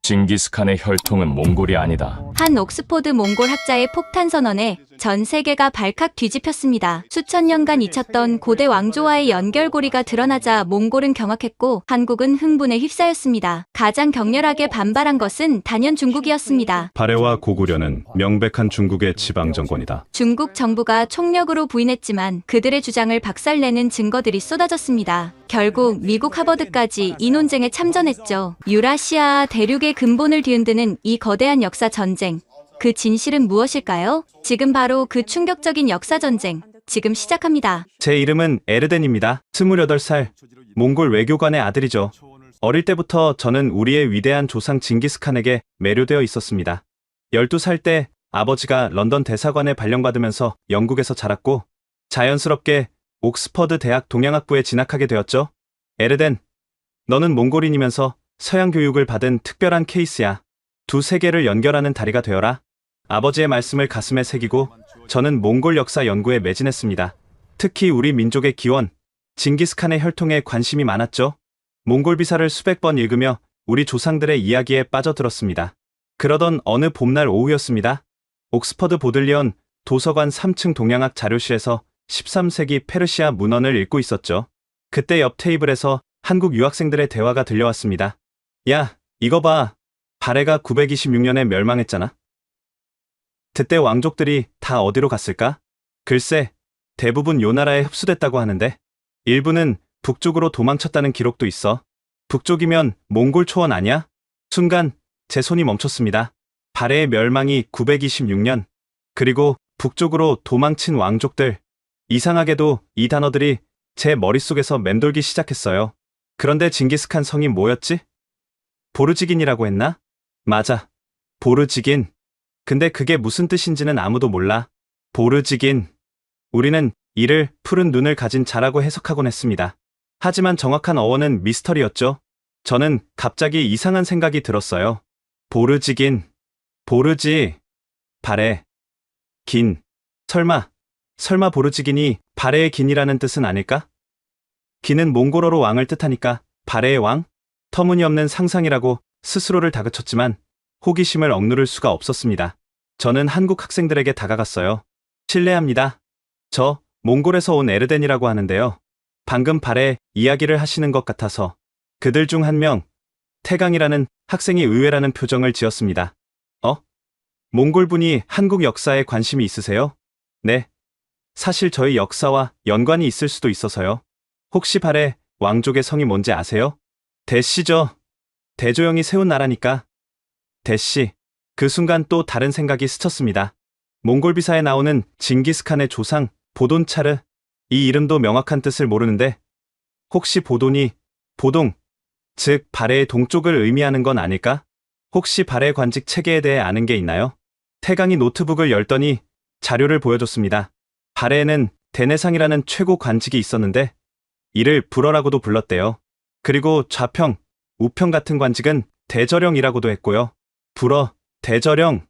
징기스칸의 혈통은 몽골이 아니다. 한 옥스포드 몽골 학자의 폭탄 선언에 전 세계가 발칵 뒤집혔습니다. 수천 년간 잊혔던 고대 왕조와의 연결고리가 드러나자 몽골은 경악했고 한국은 흥분에 휩싸였습니다. 가장 격렬하게 반발한 것은 단연 중국이었습니다. 발해와 고구려는 명백한 중국의 지방 정권이다. 중국 정부가 총력으로 부인했지만 그들의 주장을 박살내는 증거들이 쏟아졌습니다. 결국 미국 하버드까지 이 논쟁에 참전했죠. 유라시아 대륙의 근본을 뒤흔드는 이 거대한 역사 전쟁. 그 진실은 무엇일까요? 지금 바로 그 충격적인 역사 전쟁. 지금 시작합니다. 제 이름은 에르덴입니다. 28살, 몽골 외교관의 아들이죠. 어릴 때부터 저는 우리의 위대한 조상 징기스칸에게 매료되어 있었습니다. 12살 때 아버지가 런던 대사관에 발령받으면서 영국에서 자랐고 자연스럽게 옥스퍼드 대학 동양학부에 진학하게 되었죠. 에르덴, 너는 몽골인이면서 서양 교육을 받은 특별한 케이스야. 두 세계를 연결하는 다리가 되어라. 아버지의 말씀을 가슴에 새기고 저는 몽골 역사 연구에 매진했습니다. 특히 우리 민족의 기원, 징기스칸의 혈통에 관심이 많았죠. 몽골 비사를 수백 번 읽으며 우리 조상들의 이야기에 빠져들었습니다. 그러던 어느 봄날 오후였습니다. 옥스퍼드 보들리언 도서관 3층 동양학 자료실에서 13세기 페르시아 문헌을 읽고 있었죠. 그때 옆 테이블에서 한국 유학생들의 대화가 들려왔습니다. 야, 이거 봐. 발해가 926년에 멸망했잖아. 그때 왕족들이 다 어디로 갔을까? 글쎄, 대부분 요 나라에 흡수됐다고 하는데 일부는 북쪽으로 도망쳤다는 기록도 있어. 북쪽이면 몽골 초원 아니야? 순간 제 손이 멈췄습니다. 발해의 멸망이 926년, 그리고 북쪽으로 도망친 왕족들. 이상하게도 이 단어들이 제 머릿속에서 맴돌기 시작했어요. 그런데 징기스칸 성이 뭐였지? 보르지긴이라고 했나? 맞아, 보르지긴. 근데 그게 무슨 뜻인지는 아무도 몰라. 보르지긴. 우리는 이를 푸른 눈을 가진 자라고 해석하곤 했습니다. 하지만 정확한 어원은 미스터리였죠. 저는 갑자기 이상한 생각이 들었어요. 보르지긴. 보르지. 발해. 긴. 설마 보르지긴이 발해의 긴이라는 뜻은 아닐까? 긴은 몽골어로 왕을 뜻하니까 발해의 왕? 터무니없는 상상이라고 스스로를 다그쳤지만 호기심을 억누를 수가 없었습니다. 저는 한국 학생들에게 다가갔어요. 실례합니다. 저 몽골에서 온 에르덴이라고 하는데요. 방금 발해 이야기를 하시는 것 같아서. 그들 중 한 명, 태강이라는 학생이 의외라는 표정을 지었습니다. 몽골분이 한국 역사에 관심이 있으세요? 네. 사실 저희 역사와 연관이 있을 수도 있어서요. 혹시 발해 왕족의 성이 뭔지 아세요? 대시죠. 대조영이 세운 나라니까. 대시. 그 순간 또 다른 생각이 스쳤습니다. 몽골 비사에 나오는 징기스칸의 조상 보돈차르. 이 이름도 명확한 뜻을 모르는데 혹시 보돈이 보동, 즉 발해의 동쪽을 의미하는 건 아닐까? 혹시 발해 관직 체계에 대해 아는 게 있나요? 태강이 노트북을 열더니 자료를 보여줬습니다. 발해에는 대내상이라는 최고 관직이 있었는데 이를 불어라고도 불렀대요. 그리고 좌평, 우평 같은 관직은 대저령이라고도 했고요. 불어, 대저령,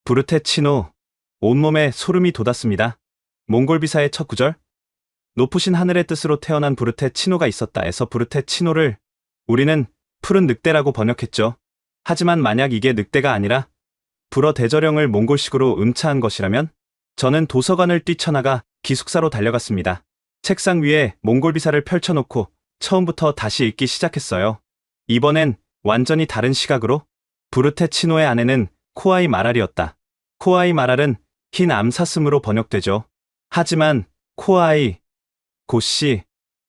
부르테 치노. 온몸에 소름이 돋았습니다. 몽골 비사의 첫 구절? 높으신 하늘의 뜻으로 태어난 부르테 치노가 있었다에서 부르테 치노를 우리는 푸른 늑대라고 번역했죠. 하지만 만약 이게 늑대가 아니라 불어 대저령을 몽골식으로 음차한 것이라면 저는 도서관을 뛰쳐나가 기숙사로 달려갔습니다. 책상 위에 몽골 비사를 펼쳐놓고 처음부터 다시 읽기 시작했어요. 이번엔 완전히 다른 시각으로. 부르테 치노의 아내는 코아이 마랄이었다. 코아이 마랄은 흰 암사슴으로 번역되죠. 하지만 코아이, 고씨,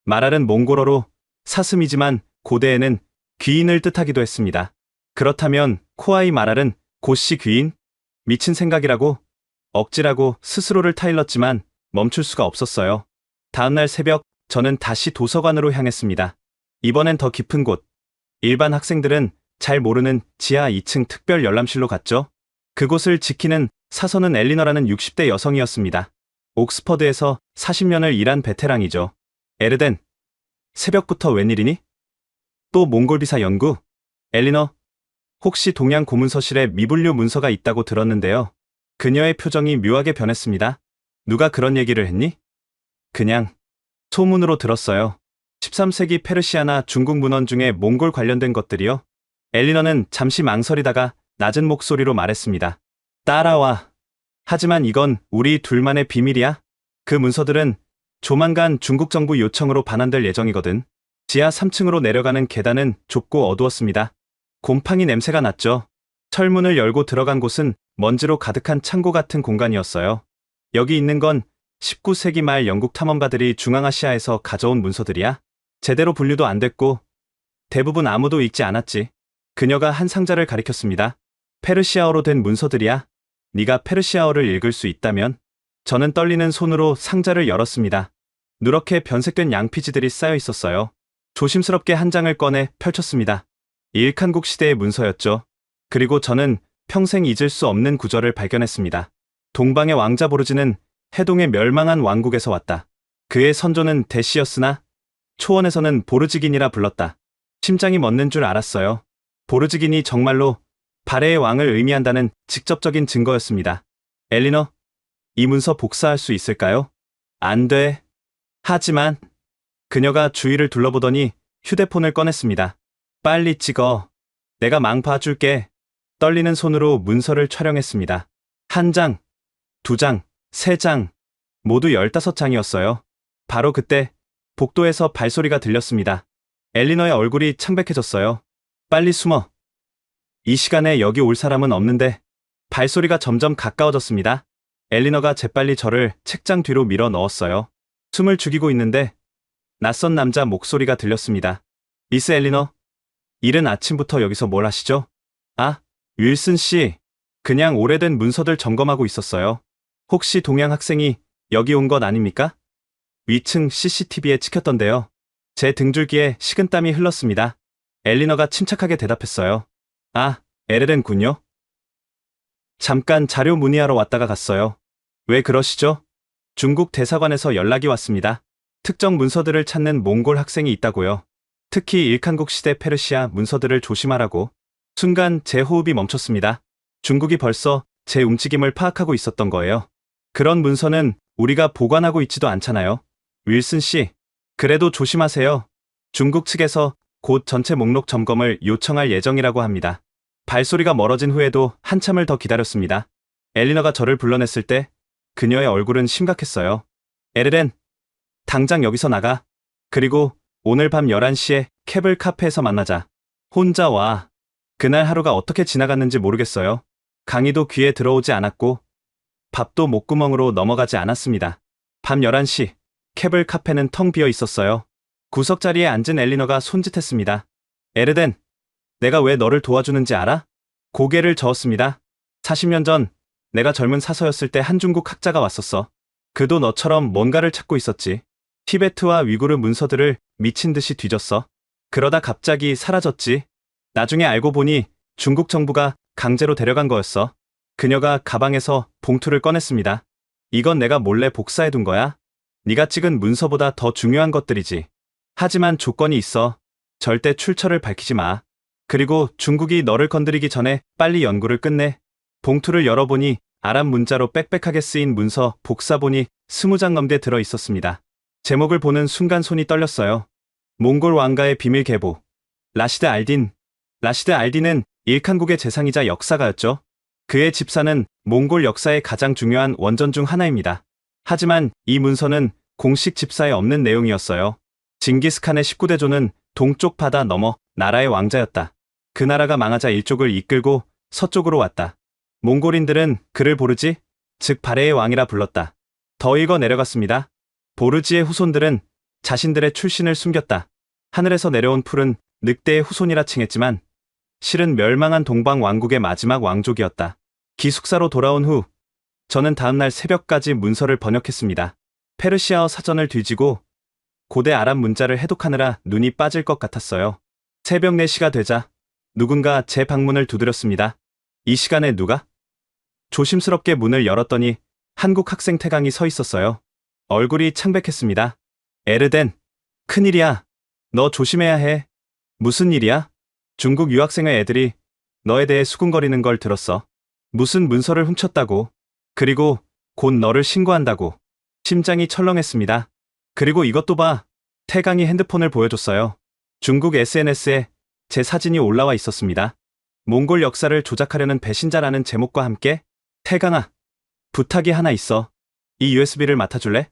마랄은 몽골어로 사슴이지만 고대에는 귀인을 뜻하기도 했습니다. 그렇다면 코아이 마랄은 고씨 귀인? 미친 생각이라고? 억지라고 스스로를 타일렀지만 멈출 수가 없었어요. 다음날 새벽 저는 다시 도서관으로 향했습니다. 이번엔 더 깊은 곳. 일반 학생들은 잘 모르는 지하 2층 특별 열람실로 갔죠. 그곳을 지키는 사서는 엘리너라는 60대 여성이었습니다. 옥스퍼드에서 40년을 일한 베테랑이죠. 에르덴, 새벽부터 웬일이니? 또 몽골 비사 연구? 엘리너, 혹시 동양 고문서실에 미분류 문서가 있다고 들었는데요. 그녀의 표정이 묘하게 변했습니다. 누가 그런 얘기를 했니? 그냥 소문으로 들었어요. 13세기 페르시아나 중국 문헌 중에 몽골 관련된 것들이요. 엘리너는 잠시 망설이다가 낮은 목소리로 말했습니다. 따라와. 하지만 이건 우리 둘만의 비밀이야. 그 문서들은 조만간 중국 정부 요청으로 반환될 예정이거든. 지하 3층으로 내려가는 계단은 좁고 어두웠습니다. 곰팡이 냄새가 났죠. 철문을 열고 들어간 곳은 먼지로 가득한 창고 같은 공간이었어요. 여기 있는 건 19세기 말 영국 탐험가들이 중앙아시아에서 가져온 문서들이야. 제대로 분류도 안 됐고 대부분 아무도 읽지 않았지. 그녀가 한 상자를 가리켰습니다. 페르시아어로 된 문서들이야. 네가 페르시아어를 읽을 수 있다면? 저는 떨리는 손으로 상자를 열었습니다. 누렇게 변색된 양피지들이 쌓여 있었어요. 조심스럽게 한 장을 꺼내 펼쳤습니다. 일칸국 시대의 문서였죠. 그리고 저는 평생 잊을 수 없는 구절을 발견했습니다. 동방의 왕자 보르지는 해동의 멸망한 왕국에서 왔다. 그의 선조는 대시였으나 초원에서는 보르지긴이라 불렀다. 심장이 멎는 줄 알았어요. 보르지긴이 정말로 발해의 왕을 의미한다는 직접적인 증거였습니다. 엘리너, 이 문서 복사할 수 있을까요? 안 돼. 하지만 그녀가 주위를 둘러보더니 휴대폰을 꺼냈습니다. 빨리 찍어. 내가 망 봐줄게. 떨리는 손으로 문서를 촬영했습니다. 1장, 2장, 3장, 모두 15장이었어요. 바로 그때 복도에서 발소리가 들렸습니다. 엘리너의 얼굴이 창백해졌어요. 빨리 숨어. 이 시간에 여기 올 사람은 없는데. 발소리가 점점 가까워졌습니다. 엘리너가 재빨리 저를 책장 뒤로 밀어 넣었어요. 숨을 죽이고 있는데 낯선 남자 목소리가 들렸습니다. 미스 엘리너, 이른 아침부터 여기서 뭘 하시죠? 아, 윌슨 씨. 그냥 오래된 문서들 점검하고 있었어요. 혹시 동양 학생이 여기 온 것 아닙니까? 위층 CCTV에 찍혔던데요. 제 등줄기에 식은땀이 흘렀습니다. 엘리너가 침착하게 대답했어요. 아, 에르렌군요. 잠깐 자료 문의하러 왔다가 갔어요. 왜 그러시죠? 중국 대사관에서 연락이 왔습니다. 특정 문서들을 찾는 몽골 학생이 있다고요. 특히 일칸국 시대 페르시아 문서들을 조심하라고. 순간 제 호흡이 멈췄습니다. 중국이 벌써 제 움직임을 파악하고 있었던 거예요. 그런 문서는 우리가 보관하고 있지도 않잖아요. 윌슨 씨, 그래도 조심하세요. 중국 측에서 곧 전체 목록 점검을 요청할 예정이라고 합니다. 발소리가 멀어진 후에도 한참을 더 기다렸습니다. 엘리너가 저를 불러냈을 때 그녀의 얼굴은 심각했어요. 에르렌, 당장 여기서 나가. 그리고 오늘 밤 11시에 케블 카페에서 만나자. 혼자 와. 그날 하루가 어떻게 지나갔는지 모르겠어요. 강의도 귀에 들어오지 않았고 밥도 목구멍으로 넘어가지 않았습니다. 밤 11시, 케블 카페는 텅 비어 있었어요. 구석자리에 앉은 엘리너가 손짓했습니다. 에르덴, 내가 왜 너를 도와주는지 알아? 고개를 저었습니다. 40년 전 내가 젊은 사서였을 때 한 중국 학자가 왔었어. 그도 너처럼 뭔가를 찾고 있었지. 티베트와 위구르 문서들을 미친 듯이 뒤졌어. 그러다 갑자기 사라졌지. 나중에 알고 보니 중국 정부가 강제로 데려간 거였어. 그녀가 가방에서 봉투를 꺼냈습니다. 이건 내가 몰래 복사해둔 거야. 네가 찍은 문서보다 더 중요한 것들이지. 하지만 조건이 있어. 절대 출처를 밝히지 마. 그리고 중국이 너를 건드리기 전에 빨리 연구를 끝내. 봉투를 열어보니 아랍 문자로 빽빽하게 쓰인 문서 복사본이 20장 넘게 들어 있었습니다. 제목을 보는 순간 손이 떨렸어요. 몽골 왕가의 비밀 계보. 라시드 알딘. 라시드 알딘은 일칸국의 재상이자 역사가였죠. 그의 집사는 몽골 역사의 가장 중요한 원전 중 하나입니다. 하지만 이 문서는 공식 집사에 없는 내용이었어요. 징기스칸의 19대조는 동쪽 바다 넘어 나라의 왕자였다. 그 나라가 망하자 일족을 이끌고 서쪽으로 왔다. 몽골인들은 그를 보르지, 즉 발해의 왕이라 불렀다. 더 읽어 내려갔습니다. 보르지의 후손들은 자신들의 출신을 숨겼다. 하늘에서 내려온 풀은 늑대의 후손이라 칭했지만 실은 멸망한 동방 왕국의 마지막 왕족이었다. 기숙사로 돌아온 후 저는 다음날 새벽까지 문서를 번역했습니다. 페르시아어 사전을 뒤지고 고대 아랍 문자를 해독하느라 눈이 빠질 것 같았어요. 새벽 4시가 되자 누군가 제 방문을 두드렸습니다. 이 시간에 누가? 조심스럽게 문을 열었더니 한국 학생 태강이 서 있었어요. 얼굴이 창백했습니다. 에르덴, 큰일이야. 너 조심해야 해. 무슨 일이야? 중국 유학생의 애들이 너에 대해 수군거리는 걸 들었어. 무슨 문서를 훔쳤다고. 그리고 곧 너를 신고한다고. 심장이 철렁했습니다. 그리고 이것도 봐. 태강이 핸드폰을 보여줬어요. 중국 SNS에 제 사진이 올라와 있었습니다. 몽골 역사를 조작하려는 배신자라는 제목과 함께 태강아, 부탁이 하나 있어. 이 USB를 맡아줄래?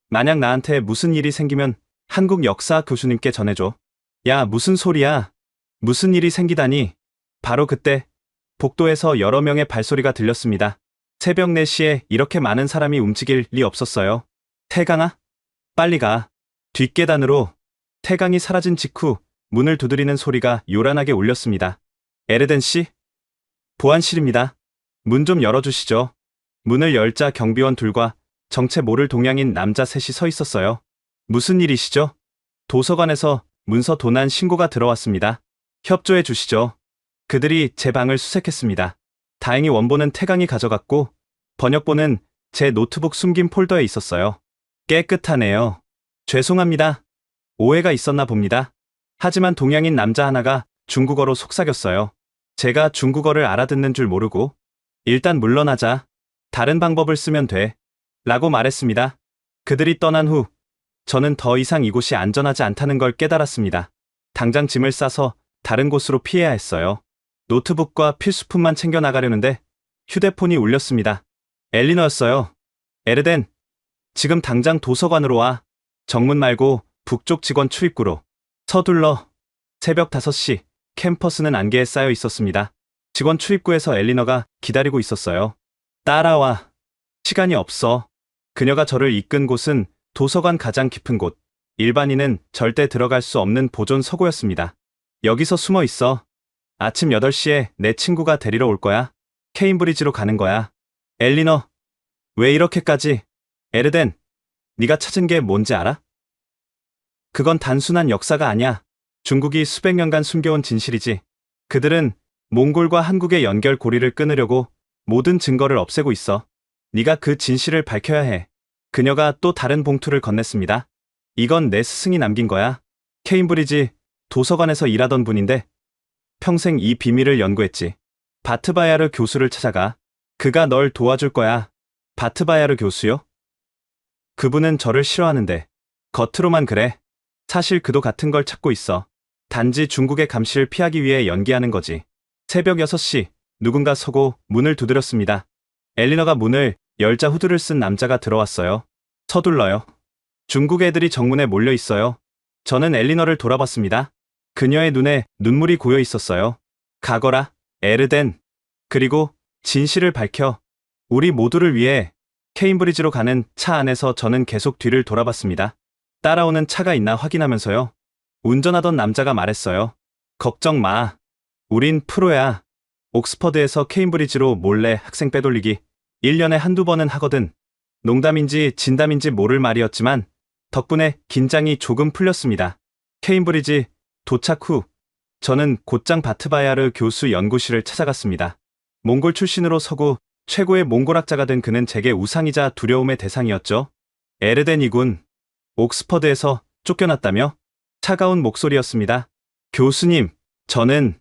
만약 나한테 무슨 일이 생기면 한국 역사 교수님께 전해줘. 야, 무슨 소리야? 무슨 일이 생기다니? 바로 그때 복도에서 여러 명의 발소리가 들렸습니다. 새벽 4시에 이렇게 많은 사람이 움직일 리 없었어요. 태강아, 빨리 가. 뒷계단으로. 태강이 사라진 직후 문을 두드리는 소리가 요란하게 울렸습니다. 에르덴 씨? 보안실입니다. 문 좀 열어주시죠. 문을 열자 경비원 둘과 정체 모를 동양인 남자 셋이 서 있었어요. 무슨 일이시죠? 도서관에서 문서 도난 신고가 들어왔습니다. 협조해 주시죠. 그들이 제 방을 수색했습니다. 다행히 원본은 태강이 가져갔고 번역본은 제 노트북 숨긴 폴더에 있었어요. 깨끗하네요. 죄송합니다. 오해가 있었나 봅니다. 하지만 동양인 남자 하나가 중국어로 속삭였어요. 제가 중국어를 알아듣는 줄 모르고 일단 물러나자. 다른 방법을 쓰면 돼. 라고 말했습니다. 그들이 떠난 후 저는 더 이상 이곳이 안전하지 않다는 걸 깨달았습니다. 당장 짐을 싸서 다른 곳으로 피해야 했어요. 노트북과 필수품만 챙겨나가려는데 휴대폰이 울렸습니다. 엘리너였어요. 에르덴, 지금 당장 도서관으로 와. 정문 말고 북쪽 직원 출입구로. 서둘러. 새벽 5시, 캠퍼스는 안개에 쌓여 있었습니다. 직원 출입구에서 엘리너가 기다리고 있었어요. 따라와. 시간이 없어. 그녀가 저를 이끈 곳은 도서관 가장 깊은 곳. 일반인은 절대 들어갈 수 없는 보존 서고였습니다. 여기서 숨어 있어. 아침 8시에 내 친구가 데리러 올 거야. 케임브리지로 가는 거야. 엘리너, 왜 이렇게까지? 에르덴, 네가 찾은 게 뭔지 알아? 그건 단순한 역사가 아니야. 중국이 수백 년간 숨겨온 진실이지. 그들은 몽골과 한국의 연결고리를 끊으려고 모든 증거를 없애고 있어. 네가 그 진실을 밝혀야 해. 그녀가 또 다른 봉투를 건넸습니다. 이건 내 스승이 남긴 거야. 케임브리지 도서관에서 일하던 분인데 평생 이 비밀을 연구했지. 바트바야르 교수를 찾아가. 그가 널 도와줄 거야. 바트바야르 교수요? 그분은 저를 싫어하는데 겉으로만 그래. 사실 그도 같은 걸 찾고 있어. 단지 중국의 감시를 피하기 위해 연기하는 거지. 새벽 6시 누군가 서고 문을 두드렸습니다. 엘리너가 문을 열자 후드를 쓴 남자가 들어왔어요. 서둘러요. 중국 애들이 정문에 몰려 있어요. 저는 엘리너를 돌아봤습니다. 그녀의 눈에 눈물이 고여 있었어요. 가거라, 에르덴. 그리고 진실을 밝혀. 우리 모두를 위해. 케임브리지로 가는 차 안에서 저는 계속 뒤를 돌아봤습니다. 따라오는 차가 있나 확인하면서요. 운전하던 남자가 말했어요. 걱정 마. 우린 프로야. 옥스퍼드에서 케임브리지로 몰래 학생 빼돌리기 1년에 한두 번은 하거든. 농담인지 진담인지 모를 말이었지만 덕분에 긴장이 조금 풀렸습니다. 케임브리지 도착 후 저는 곧장 바트바야르 교수 연구실을 찾아갔습니다. 몽골 출신으로 서구 최고의 몽골학자가 된 그는 제게 우상이자 두려움의 대상이었죠. 에르덴이군. 옥스퍼드에서 쫓겨났다며? 차가운 목소리였습니다. 교수님, 저는...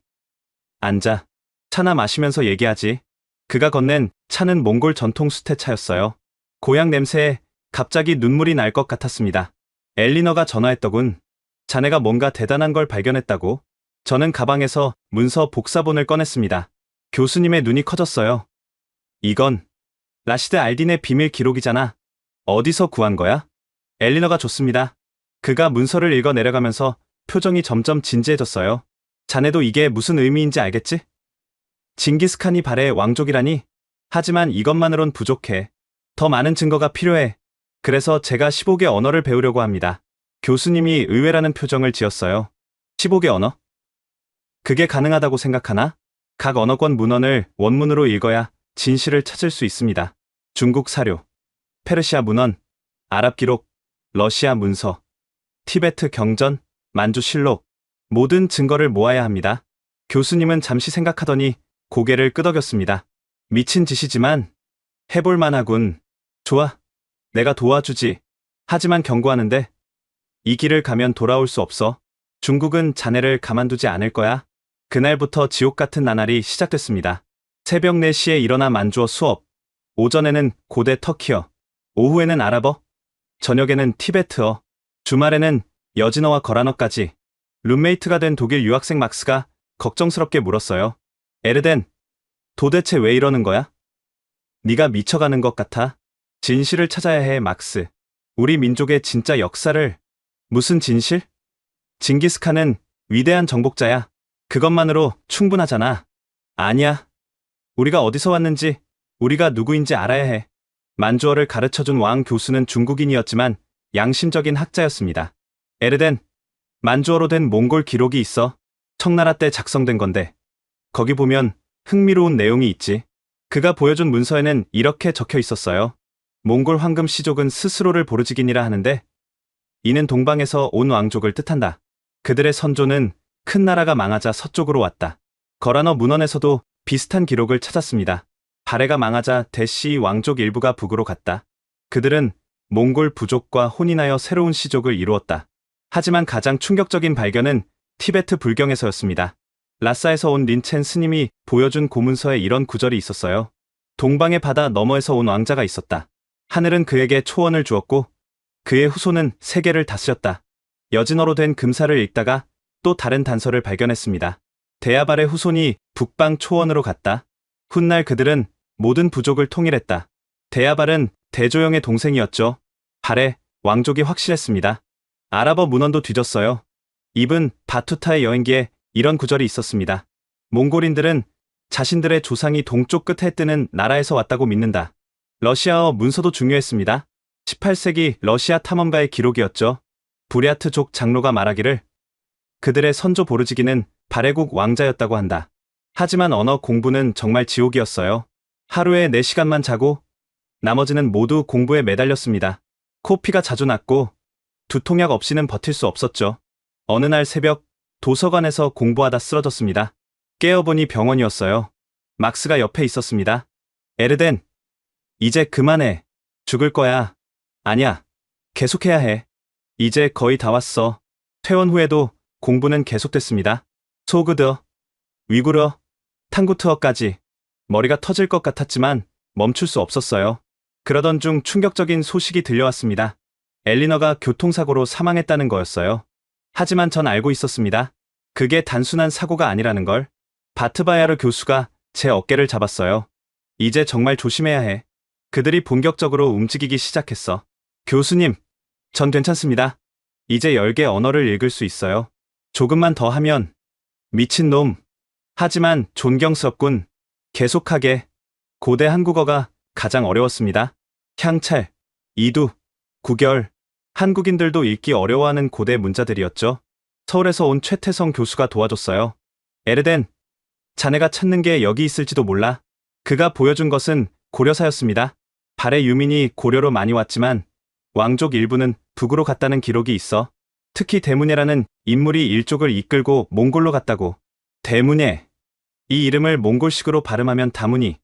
앉아. 차나 마시면서 얘기하지. 그가 건넨 차는 몽골 전통 수태차였어요. 고향 냄새에 갑자기 눈물이 날 것 같았습니다. 엘리너가 전화했더군. 자네가 뭔가 대단한 걸 발견했다고. 저는 가방에서 문서 복사본을 꺼냈습니다. 교수님의 눈이 커졌어요. 이건 라시드 알딘의 비밀 기록이잖아. 어디서 구한 거야? 엘리너가 줬습니다. 그가 문서를 읽어 내려가면서 표정이 점점 진지해졌어요. 자네도 이게 무슨 의미인지 알겠지? 징기스칸이 발해 왕족이라니? 하지만 이것만으론 부족해. 더 많은 증거가 필요해. 그래서 제가 15개 언어를 배우려고 합니다. 교수님이 의외라는 표정을 지었어요. 15개 언어? 그게 가능하다고 생각하나? 각 언어권 문헌을 원문으로 읽어야 진실을 찾을 수 있습니다. 중국 사료, 페르시아 문헌, 아랍 기록, 러시아 문서, 티베트 경전, 만주 실록, 모든 증거를 모아야 합니다. 교수님은 잠시 생각하더니 고개를 끄덕였습니다. 미친 짓이지만 해볼 만하군. 좋아, 내가 도와주지. 하지만 경고하는데 이 길을 가면 돌아올 수 없어. 중국은 자네를 가만두지 않을 거야. 그날부터 지옥 같은 나날이 시작됐습니다. 새벽 4시에 일어나 만주어 수업. 오전에는 고대 터키어. 오후에는 아랍어. 저녁에는 티베트어. 주말에는 여진어와 거란어까지. 룸메이트가 된 독일 유학생 막스가 걱정스럽게 물었어요. 에르덴, 도대체 왜 이러는 거야? 네가 미쳐가는 것 같아. 진실을 찾아야 해, 막스. 우리 민족의 진짜 역사를. 무슨 진실? 징기스칸은 위대한 정복자야. 그것만으로 충분하잖아. 아니야. 우리가 어디서 왔는지, 우리가 누구인지 알아야 해. 만주어를 가르쳐준 왕 교수는 중국인이었지만 양심적인 학자였습니다. 에르덴, 만주어로 된 몽골 기록이 있어. 청나라 때 작성된 건데 거기 보면 흥미로운 내용이 있지. 그가 보여준 문서에는 이렇게 적혀 있었어요. 몽골 황금 시족은 스스로를 보르지긴이라 하는데 이는 동방에서 온 왕족을 뜻한다. 그들의 선조는 큰 나라가 망하자 서쪽으로 왔다. 거란어 문헌에서도 비슷한 기록을 찾았습니다. 발해가 망하자 대시 왕족 일부가 북으로 갔다. 그들은 몽골 부족과 혼인하여 새로운 시족을 이루었다. 하지만 가장 충격적인 발견은 티베트 불경에서였습니다. 라사에서 온 린첸 스님이 보여준 고문서에 이런 구절이 있었어요. 동방의 바다 너머에서 온 왕자가 있었다. 하늘은 그에게 초원을 주었고 그의 후손은 세계를 다스렸다. 여진어로 된 금사를 읽다가 또 다른 단서를 발견했습니다. 데야발의 후손이 북방 초원으로 갔다. 훗날 그들은 모든 부족을 통일했다. 데야발은 대조영의 동생이었죠. 발해 왕족이 확실했습니다. 아랍어 문헌도 뒤졌어요. 이븐 바투타의 여행기에 이런 구절이 있었습니다. 몽골인들은 자신들의 조상이 동쪽 끝에 뜨는 나라에서 왔다고 믿는다. 러시아어 문서도 중요했습니다. 18세기 러시아 탐험가의 기록이었죠. 부랴트족 장로가 말하기를 그들의 선조 보르지기는 발해국 왕자였다고 한다. 하지만 언어 공부는 정말 지옥이었어요. 하루에 4시간만 자고 나머지는 모두 공부에 매달렸습니다. 코피가 자주 났고 두통약 없이는 버틸 수 없었죠. 어느 날 새벽 도서관에서 공부하다 쓰러졌습니다. 깨어보니 병원이었어요. 막스가 옆에 있었습니다. 에르덴, 이제 그만해. 죽을 거야. 아니야. 계속해야 해. 이제 거의 다 왔어. 퇴원 후에도 공부는 계속됐습니다. 소그더, 위구르어, 탕구트어까지. 머리가 터질 것 같았지만 멈출 수 없었어요. 그러던 중 충격적인 소식이 들려왔습니다. 엘리너가 교통사고로 사망했다는 거였어요. 하지만 전 알고 있었습니다. 그게 단순한 사고가 아니라는 걸. 바트바야르 교수가 제 어깨를 잡았어요. 이제 정말 조심해야 해. 그들이 본격적으로 움직이기 시작했어. 교수님, 전 괜찮습니다. 이제 10개 언어를 읽을 수 있어요. 조금만 더 하면. 미친놈. 하지만 존경스럽군. 계속하게. 고대 한국어가 가장 어려웠습니다. 향찰, 이두, 구결. 한국인들도 읽기 어려워하는 고대 문자들이었죠. 서울에서 온 최태성 교수가 도와줬어요. 에르덴, 자네가 찾는 게 여기 있을지도 몰라. 그가 보여준 것은 고려사였습니다. 발해 유민이 고려로 많이 왔지만 왕족 일부는 북으로 갔다는 기록이 있어. 특히 대문예라는 인물이 일족을 이끌고 몽골로 갔다고. 대문예. 이 이름을 몽골식으로 발음하면 다문이.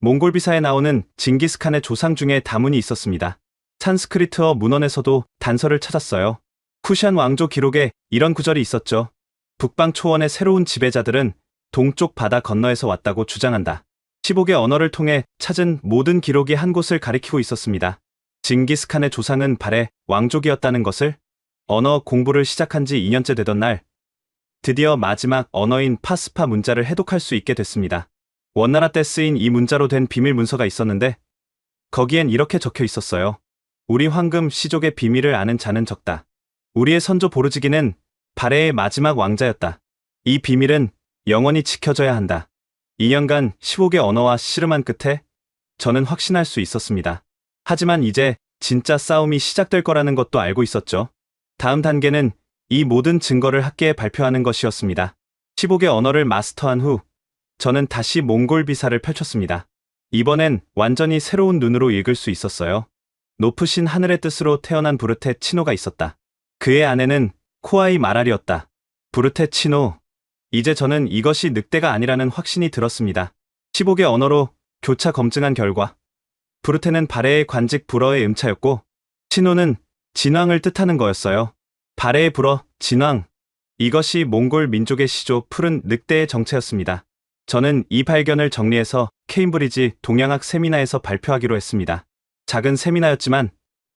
몽골 비사에 나오는 징기스칸의 조상 중에 다문이 있었습니다. 산스크리트어 문헌에서도 단서를 찾았어요. 쿠샨 왕조 기록에 이런 구절이 있었죠. 북방 초원의 새로운 지배자들은 동쪽 바다 건너에서 왔다고 주장한다. 15개 언어를 통해 찾은 모든 기록이 한 곳을 가리키고 있었습니다. 징기스칸의 조상은 발해 왕족이었다는 것을. 언어 공부를 시작한 지 2년째 되던 날 드디어 마지막 언어인 파스파 문자를 해독할 수 있게 됐습니다. 원나라 때 쓰인 이 문자로 된 비밀 문서가 있었는데 거기엔 이렇게 적혀 있었어요. 우리 황금 시족의 비밀을 아는 자는 적다. 우리의 선조 보르지기는 발해의 마지막 왕자였다. 이 비밀은 영원히 지켜져야 한다. 2년간 15개 언어와 씨름한 끝에 저는 확신할 수 있었습니다. 하지만 이제 진짜 싸움이 시작될 거라는 것도 알고 있었죠. 다음 단계는 이 모든 증거를 학계에 발표하는 것이었습니다. 15개 언어를 마스터한 후 저는 다시 몽골 비사를 펼쳤습니다. 이번엔 완전히 새로운 눈으로 읽을 수 있었어요. 높으신 하늘의 뜻으로 태어난 부르테 치노가 있었다. 그의 아내는 코아이 마랄이었다. 부르테 치노. 이제 저는 이것이 늑대가 아니라는 확신이 들었습니다. 15개 언어로 교차 검증한 결과 부르테는 발해의 관직 불어의 음차였고 치노는 진왕을 뜻하는 거였어요. 발해의 불어, 진왕. 이것이 몽골 민족의 시조 푸른 늑대의 정체였습니다. 저는 이 발견을 정리해서 케임브리지 동양학 세미나에서 발표하기로 했습니다. 작은 세미나였지만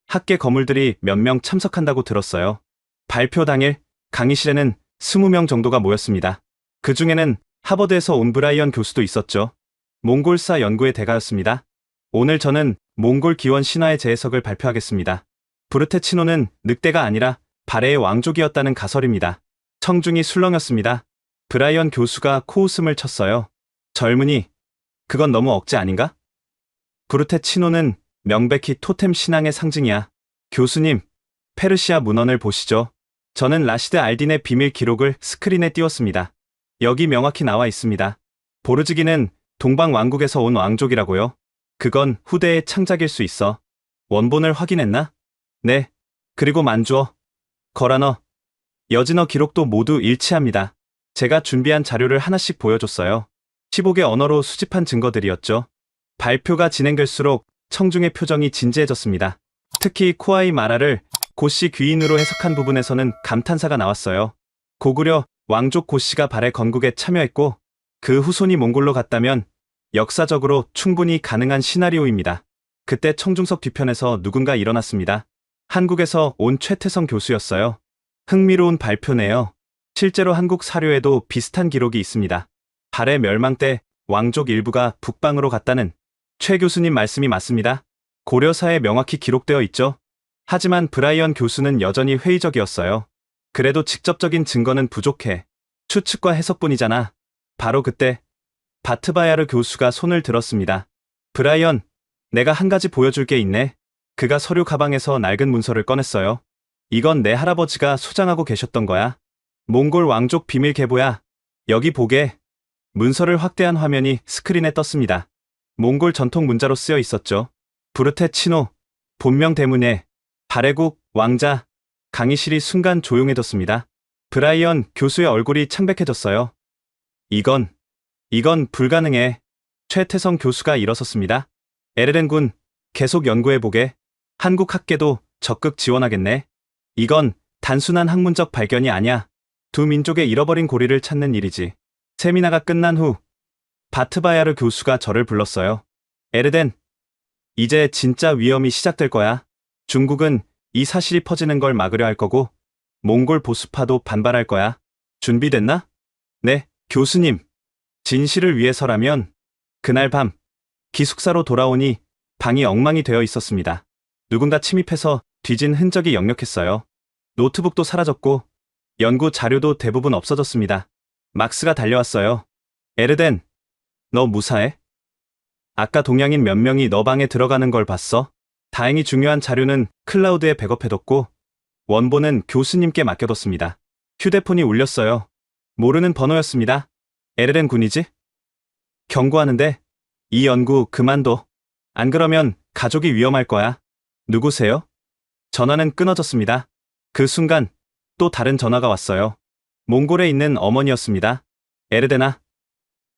학계 거물들이 몇 명 참석한다고 들었어요. 발표 당일 강의실에는 20명 정도가 모였습니다. 그 중에는 하버드에서 온 브라이언 교수도 있었죠. 몽골사 연구의 대가였습니다. 오늘 저는 몽골 기원 신화의 재해석을 발표하겠습니다. 부르테치노는 늑대가 아니라 발해의 왕족이었다는 가설입니다. 청중이 술렁였습니다. 브라이언 교수가 코웃음을 쳤어요. 젊은이, 그건 너무 억지 아닌가? 부르테치노는 명백히 토템 신앙의 상징이야. 교수님, 페르시아 문헌을 보시죠. 저는 라시드 알딘의 비밀 기록을 스크린에 띄웠습니다. 여기 명확히 나와 있습니다. 보르즈기는 동방 왕국에서 온 왕족이라고요. 그건 후대의 창작일 수 있어. 원본을 확인했나? 네. 그리고 만주어, 거란어, 여진어 기록도 모두 일치합니다. 제가 준비한 자료를 하나씩 보여줬어요. 15개 언어로 수집한 증거들이었죠. 발표가 진행될수록 청중의 표정이 진지해졌습니다. 특히 코아이 마라를 고씨 귀인으로 해석한 부분에서는 감탄사가 나왔어요. 고구려 왕족 고씨가 발해 건국에 참여했고 그 후손이 몽골로 갔다면 역사적으로 충분히 가능한 시나리오입니다. 그때 청중석 뒤편에서 누군가 일어났습니다. 한국에서 온 최태성 교수였어요. 흥미로운 발표네요. 실제로 한국 사료에도 비슷한 기록이 있습니다. 발해 멸망 때 왕족 일부가 북방으로 갔다는 최 교수님 말씀이 맞습니다. 고려사에 명확히 기록되어 있죠. 하지만 브라이언 교수는 여전히 회의적이었어요. 그래도 직접적인 증거는 부족해. 추측과 해석뿐이잖아. 바로 그때 바트바야르 교수가 손을 들었습니다. 브라이언, 내가 한 가지 보여줄 게 있네. 그가 서류 가방에서 낡은 문서를 꺼냈어요. 이건 내 할아버지가 소장하고 계셨던 거야. 몽골 왕족 비밀 계보야. 여기 보게. 문서를 확대한 화면이 스크린에 떴습니다. 몽골 전통 문자로 쓰여 있었죠. 부르테치노, 본명 대문에, 발해국, 왕자. 강의실이 순간 조용해졌습니다. 브라이언 교수의 얼굴이 창백해졌어요. 이건 불가능해. 최태성 교수가 일어섰습니다. 에르덴 군, 계속 연구해보게. 한국 학계도 적극 지원하겠네. 이건 단순한 학문적 발견이 아니야. 두 민족의 잃어버린 고리를 찾는 일이지. 세미나가 끝난 후 바트바야르 교수가 저를 불렀어요. 에르덴, 이제 진짜 위험이 시작될 거야. 중국은 이 사실이 퍼지는 걸 막으려 할 거고 몽골 보수파도 반발할 거야. 준비됐나? 네, 교수님. 진실을 위해서라면. 그날 밤 기숙사로 돌아오니 방이 엉망이 되어 있었습니다. 누군가 침입해서 뒤진 흔적이 역력했어요. 노트북도 사라졌고 연구 자료도 대부분 없어졌습니다. 막스가 달려왔어요. 에르덴, 너 무사해? 아까 동양인 몇 명이 너 방에 들어가는 걸 봤어? 다행히 중요한 자료는 클라우드에 백업해뒀고 원본은 교수님께 맡겨뒀습니다. 휴대폰이 울렸어요. 모르는 번호였습니다. 에르덴 군이지? 경고하는데 이 연구 그만둬. 안 그러면 가족이 위험할 거야. 누구세요? 전화는 끊어졌습니다. 그 순간 또 다른 전화가 왔어요. 몽골에 있는 어머니였습니다. 에르덴아,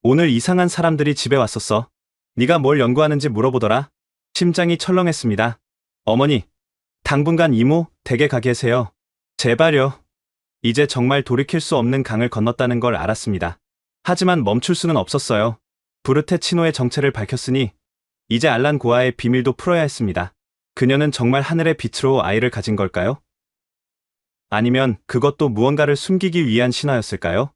오늘 이상한 사람들이 집에 왔었어. 네가 뭘 연구하는지 물어보더라. 심장이 철렁했습니다. 어머니, 당분간 이모 댁에 가 계세요. 제발요. 이제 정말 돌이킬 수 없는 강을 건넜다는 걸 알았습니다. 하지만 멈출 수는 없었어요. 부르테치노의 정체를 밝혔으니 이제 알란 고아의 비밀도 풀어야 했습니다. 그녀는 정말 하늘의 빛으로 아이를 가진 걸까요? 아니면 그것도 무언가를 숨기기 위한 신화였을까요?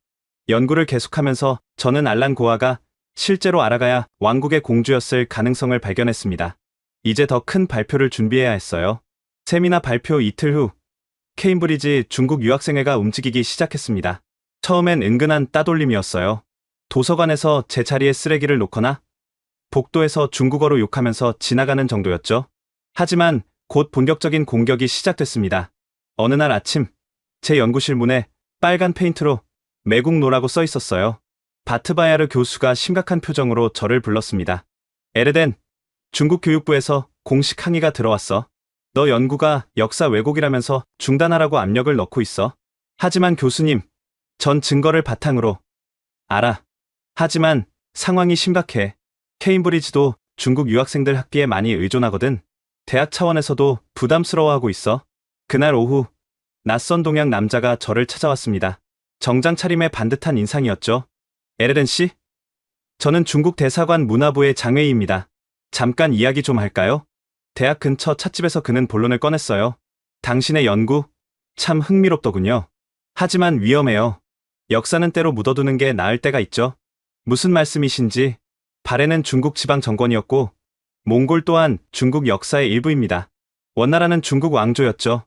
연구를 계속하면서 저는 알란 고아가 실제로 알아가야 왕국의 공주였을 가능성을 발견했습니다. 이제 더 큰 발표를 준비해야 했어요. 세미나 발표 이틀 후 케임브리지 중국 유학생회가 움직이기 시작했습니다. 처음엔 은근한 따돌림이었어요. 도서관에서 제 자리에 쓰레기를 놓거나 복도에서 중국어로 욕하면서 지나가는 정도였죠. 하지만 곧 본격적인 공격이 시작됐습니다. 어느 날 아침 제 연구실 문에 빨간 페인트로 매국노라고 써 있었어요. 바트바야르 교수가 심각한 표정으로 저를 불렀습니다. 에르덴, 중국 교육부에서 공식 항의가 들어왔어. 너 연구가 역사 왜곡이라면서 중단하라고 압력을 넣고 있어. 하지만 교수님, 전 증거를 바탕으로. 알아. 하지만 상황이 심각해. 케임브리지도 중국 유학생들 학비에 많이 의존하거든. 대학 차원에서도 부담스러워하고 있어. 그날 오후 낯선 동양 남자가 저를 찾아왔습니다. 정장 차림에 반듯한 인상이었죠. 에르덴 씨? 저는 중국 대사관 문화부의 장웨이입니다. 잠깐 이야기 좀 할까요? 대학 근처 찻집에서 그는 본론을 꺼냈어요. 당신의 연구 참 흥미롭더군요. 하지만 위험해요. 역사는 때로 묻어두는 게 나을 때가 있죠. 무슨 말씀이신지. 발해는 중국 지방 정권이었고 몽골 또한 중국 역사의 일부입니다. 원나라는 중국 왕조였죠.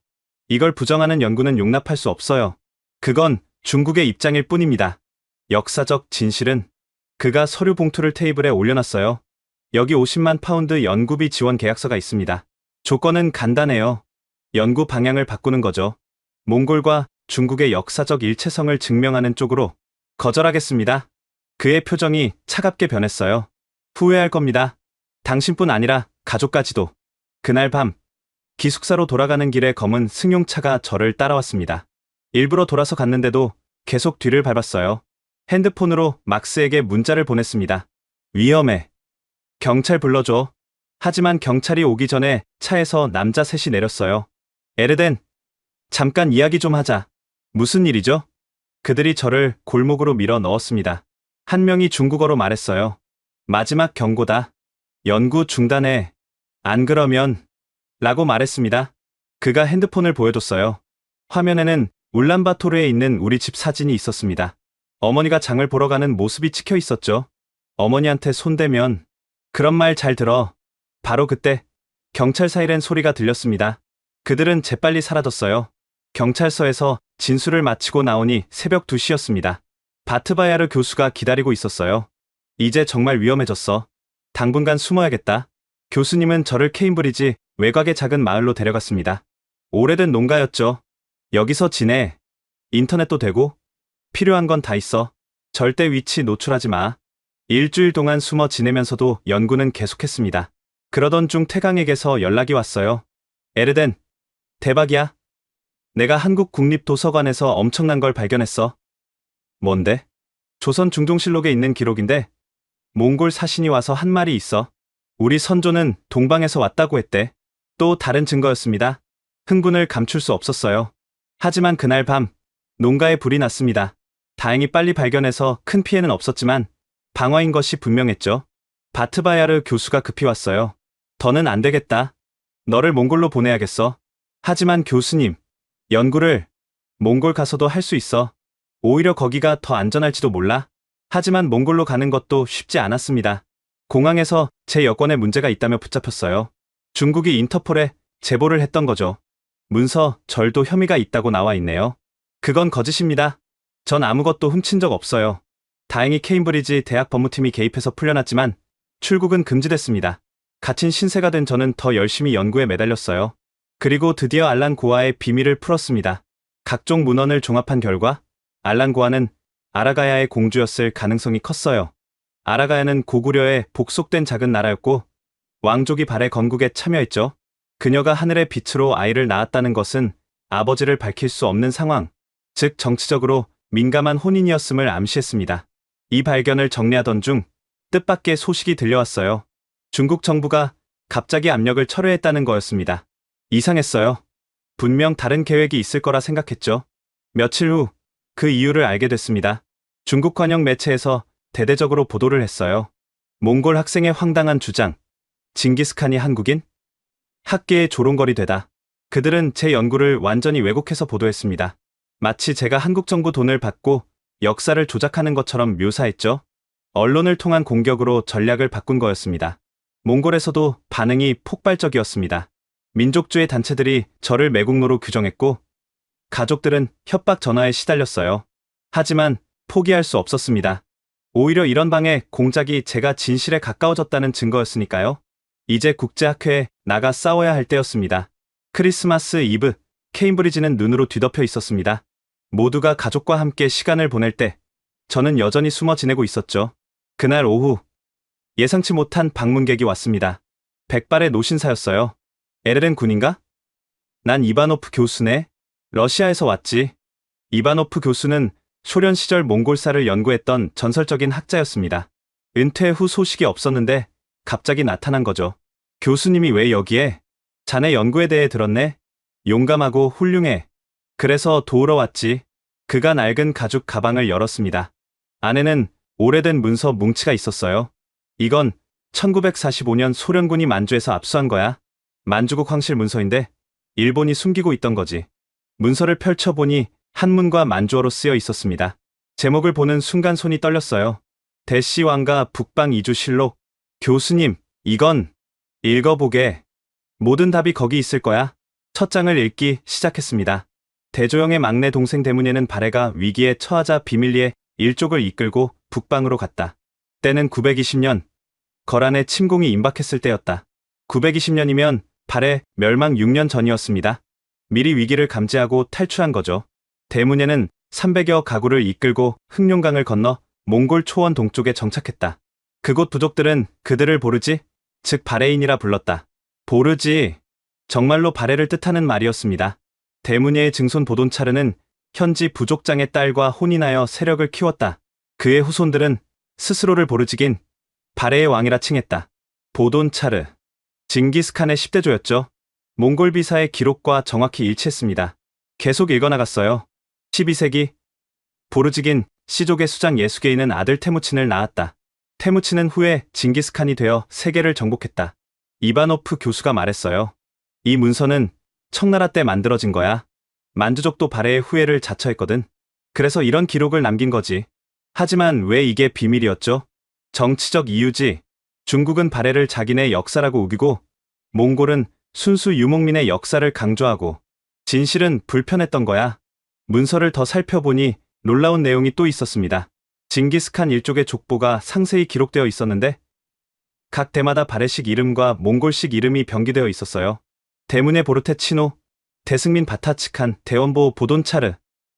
이걸 부정하는 연구는 용납할 수 없어요. 그건 중국의 입장일 뿐입니다. 역사적 진실은 그가 서류 봉투를 테이블에 올려놨어요. 여기 50만 파운드 연구비 지원 계약서가 있습니다. 조건은 간단해요. 연구 방향을 바꾸는 거죠. 몽골과 중국의 역사적 일체성을 증명하는 쪽으로. 거절하겠습니다. 그의 표정이 차갑게 변했어요. 후회할 겁니다. 당신뿐 아니라 가족까지도. 그날 밤 기숙사로 돌아가는 길에 검은 승용차가 저를 따라왔습니다. 일부러 돌아서 갔는데도 계속 뒤를 밟았어요. 핸드폰으로 막스에게 문자를 보냈습니다. 위험해. 경찰 불러줘. 하지만 경찰이 오기 전에 차에서 남자 셋이 내렸어요. 에르덴, 잠깐 이야기 좀 하자. 무슨 일이죠? 그들이 저를 골목으로 밀어 넣었습니다. 한 명이 중국어로 말했어요. 마지막 경고다. 연구 중단해. 안 그러면 라고 말했습니다. 그가 핸드폰을 보여줬어요. 화면에는 울란바토르에 있는 우리 집 사진이 있었습니다. 어머니가 장을 보러 가는 모습이 찍혀 있었죠. 어머니한테 손대면. 그런 말 잘 들어. 바로 그때 경찰 사이렌 소리가 들렸습니다. 그들은 재빨리 사라졌어요. 경찰서에서 진술을 마치고 나오니 새벽 2시였습니다. 바트바야르 교수가 기다리고 있었어요. 이제 정말 위험해졌어. 당분간 숨어야겠다. 교수님은 저를 케임브리지 외곽의 작은 마을로 데려갔습니다. 오래된 농가였죠. 여기서 지내. 인터넷도 되고 필요한 건 다 있어. 절대 위치 노출하지 마. 일주일 동안 숨어 지내면서도 연구는 계속했습니다. 그러던 중 태강에게서 연락이 왔어요. 에르덴, 대박이야. 내가 한국 국립도서관에서 엄청난 걸 발견했어. 뭔데? 조선 중종실록에 있는 기록인데 몽골 사신이 와서 한 말이 있어. 우리 선조는 동방에서 왔다고 했대. 또 다른 증거였습니다. 흥분을 감출 수 없었어요. 하지만 그날 밤 농가에 불이 났습니다. 다행히 빨리 발견해서 큰 피해는 없었지만 방화인 것이 분명했죠. 바트바야르 교수가 급히 왔어요. 더는 안 되겠다. 너를 몽골로 보내야겠어. 하지만 교수님, 연구를 몽골 가서도 할 수 있어. 오히려 거기가 더 안전할지도 몰라. 하지만 몽골로 가는 것도 쉽지 않았습니다. 공항에서 제 여권에 문제가 있다며 붙잡혔어요. 중국이 인터폴에 제보를 했던 거죠. 문서, 절도 혐의가 있다고 나와 있네요. 그건 거짓입니다. 전 아무것도 훔친 적 없어요. 다행히 케임브리지 대학 법무팀이 개입해서 풀려났지만 출국은 금지됐습니다. 갇힌 신세가 된 저는 더 열심히 연구에 매달렸어요. 그리고 드디어 알란 고아의 비밀을 풀었습니다. 각종 문헌을 종합한 결과 알란 고아는 아라가야의 공주였을 가능성이 컸어요. 아라가야는 고구려의 복속된 작은 나라였고 왕족이 발해 건국에 참여했죠. 그녀가 하늘의 빛으로 아이를 낳았다는 것은 아버지를 밝힐 수 없는 상황, 즉 정치적으로 민감한 혼인이었음을 암시했습니다. 이 발견을 정리하던 중 뜻밖의 소식이 들려왔어요. 중국 정부가 갑자기 압력을 철회했다는 거였습니다. 이상했어요. 분명 다른 계획이 있을 거라 생각했죠. 며칠 후 그 이유를 알게 됐습니다. 중국 관영 매체에서 대대적으로 보도를 했어요. 몽골 학생의 황당한 주장. 징기스칸이 한국인? 학계의 조롱거리 되다. 그들은 제 연구를 완전히 왜곡해서 보도했습니다. 마치 제가 한국 정부 돈을 받고 역사를 조작하는 것처럼 묘사했죠. 언론을 통한 공격으로 전략을 바꾼 거였습니다. 몽골에서도 반응이 폭발적이었습니다. 민족주의 단체들이 저를 매국노로 규정했고 가족들은 협박 전화에 시달렸어요. 하지만 포기할 수 없었습니다. 오히려 이런 방해 공작이 제가 진실에 가까워졌다는 증거였으니까요. 이제 국제학회에 나가 싸워야 할 때였습니다. 크리스마스 이브, 케임브리지는 눈으로 뒤덮여 있었습니다. 모두가 가족과 함께 시간을 보낼 때 저는 여전히 숨어 지내고 있었죠. 그날 오후 예상치 못한 방문객이 왔습니다. 백발의 노신사였어요. 에르렌 군인가? 난 이바노프 교수네. 러시아에서 왔지. 이바노프 교수는 소련 시절 몽골사를 연구했던 전설적인 학자였습니다. 은퇴 후 소식이 없었는데 갑자기 나타난 거죠. 교수님이 왜 여기에? 자네 연구에 대해 들었네. 용감하고 훌륭해. 그래서 도우러 왔지. 그가 낡은 가죽 가방을 열었습니다. 안에는 오래된 문서 뭉치가 있었어요. 이건 1945년 소련군이 만주에서 압수한 거야. 만주국 황실 문서인데 일본이 숨기고 있던 거지. 문서를 펼쳐보니 한문과 만주어로 쓰여 있었습니다. 제목을 보는 순간 손이 떨렸어요. 대시 왕가 북방 이주실록. 교수님, 이건 읽어보게. 모든 답이 거기 있을 거야. 첫 장을 읽기 시작했습니다. 대조영의 막내 동생 대문예는 발해가 위기에 처하자 비밀리에 일족을 이끌고 북방으로 갔다. 때는 920년, 거란의 침공이 임박했을 때였다. 920년이면 발해 멸망 6년 전이었습니다. 미리 위기를 감지하고 탈출한 거죠. 대문예는 300여 가구를 이끌고 흑룡강을 건너 몽골 초원 동쪽에 정착했다. 그곳 부족들은 그들을 보르지, 즉 발해인이라 불렀다. 보르지, 정말로 발해를 뜻하는 말이었습니다. 대문예의 증손 보돈차르는 현지 부족장의 딸과 혼인하여 세력을 키웠다. 그의 후손들은 스스로를 보르지긴 발해의 왕이라 칭했다. 보돈차르, 징기스칸의 10대조였죠. 몽골 비사의 기록과 정확히 일치했습니다. 계속 읽어나갔어요. 12세기, 보르지긴 시족의 수장 예수게이는 아들 테무친을 낳았다. 테무친은 후에 징기스칸이 되어 세계를 정복했다. 이바노프 교수가 말했어요. 이 문서는 청나라 때 만들어진 거야. 만주족도 발해의 후예를 자처했거든. 그래서 이런 기록을 남긴 거지. 하지만 왜 이게 비밀이었죠? 정치적 이유지. 중국은 발해를 자기네 역사라고 우기고 몽골은 순수 유목민의 역사를 강조하고 진실은 불편했던 거야. 문서를 더 살펴보니 놀라운 내용이 또 있었습니다. 징기스칸 일족의 족보가 상세히 기록되어 있었는데 각 대마다 발해식 이름과 몽골식 이름이 병기되어 있었어요. 대문예 보르테 치노, 대승민 바타츠칸, 대원보 보돈차르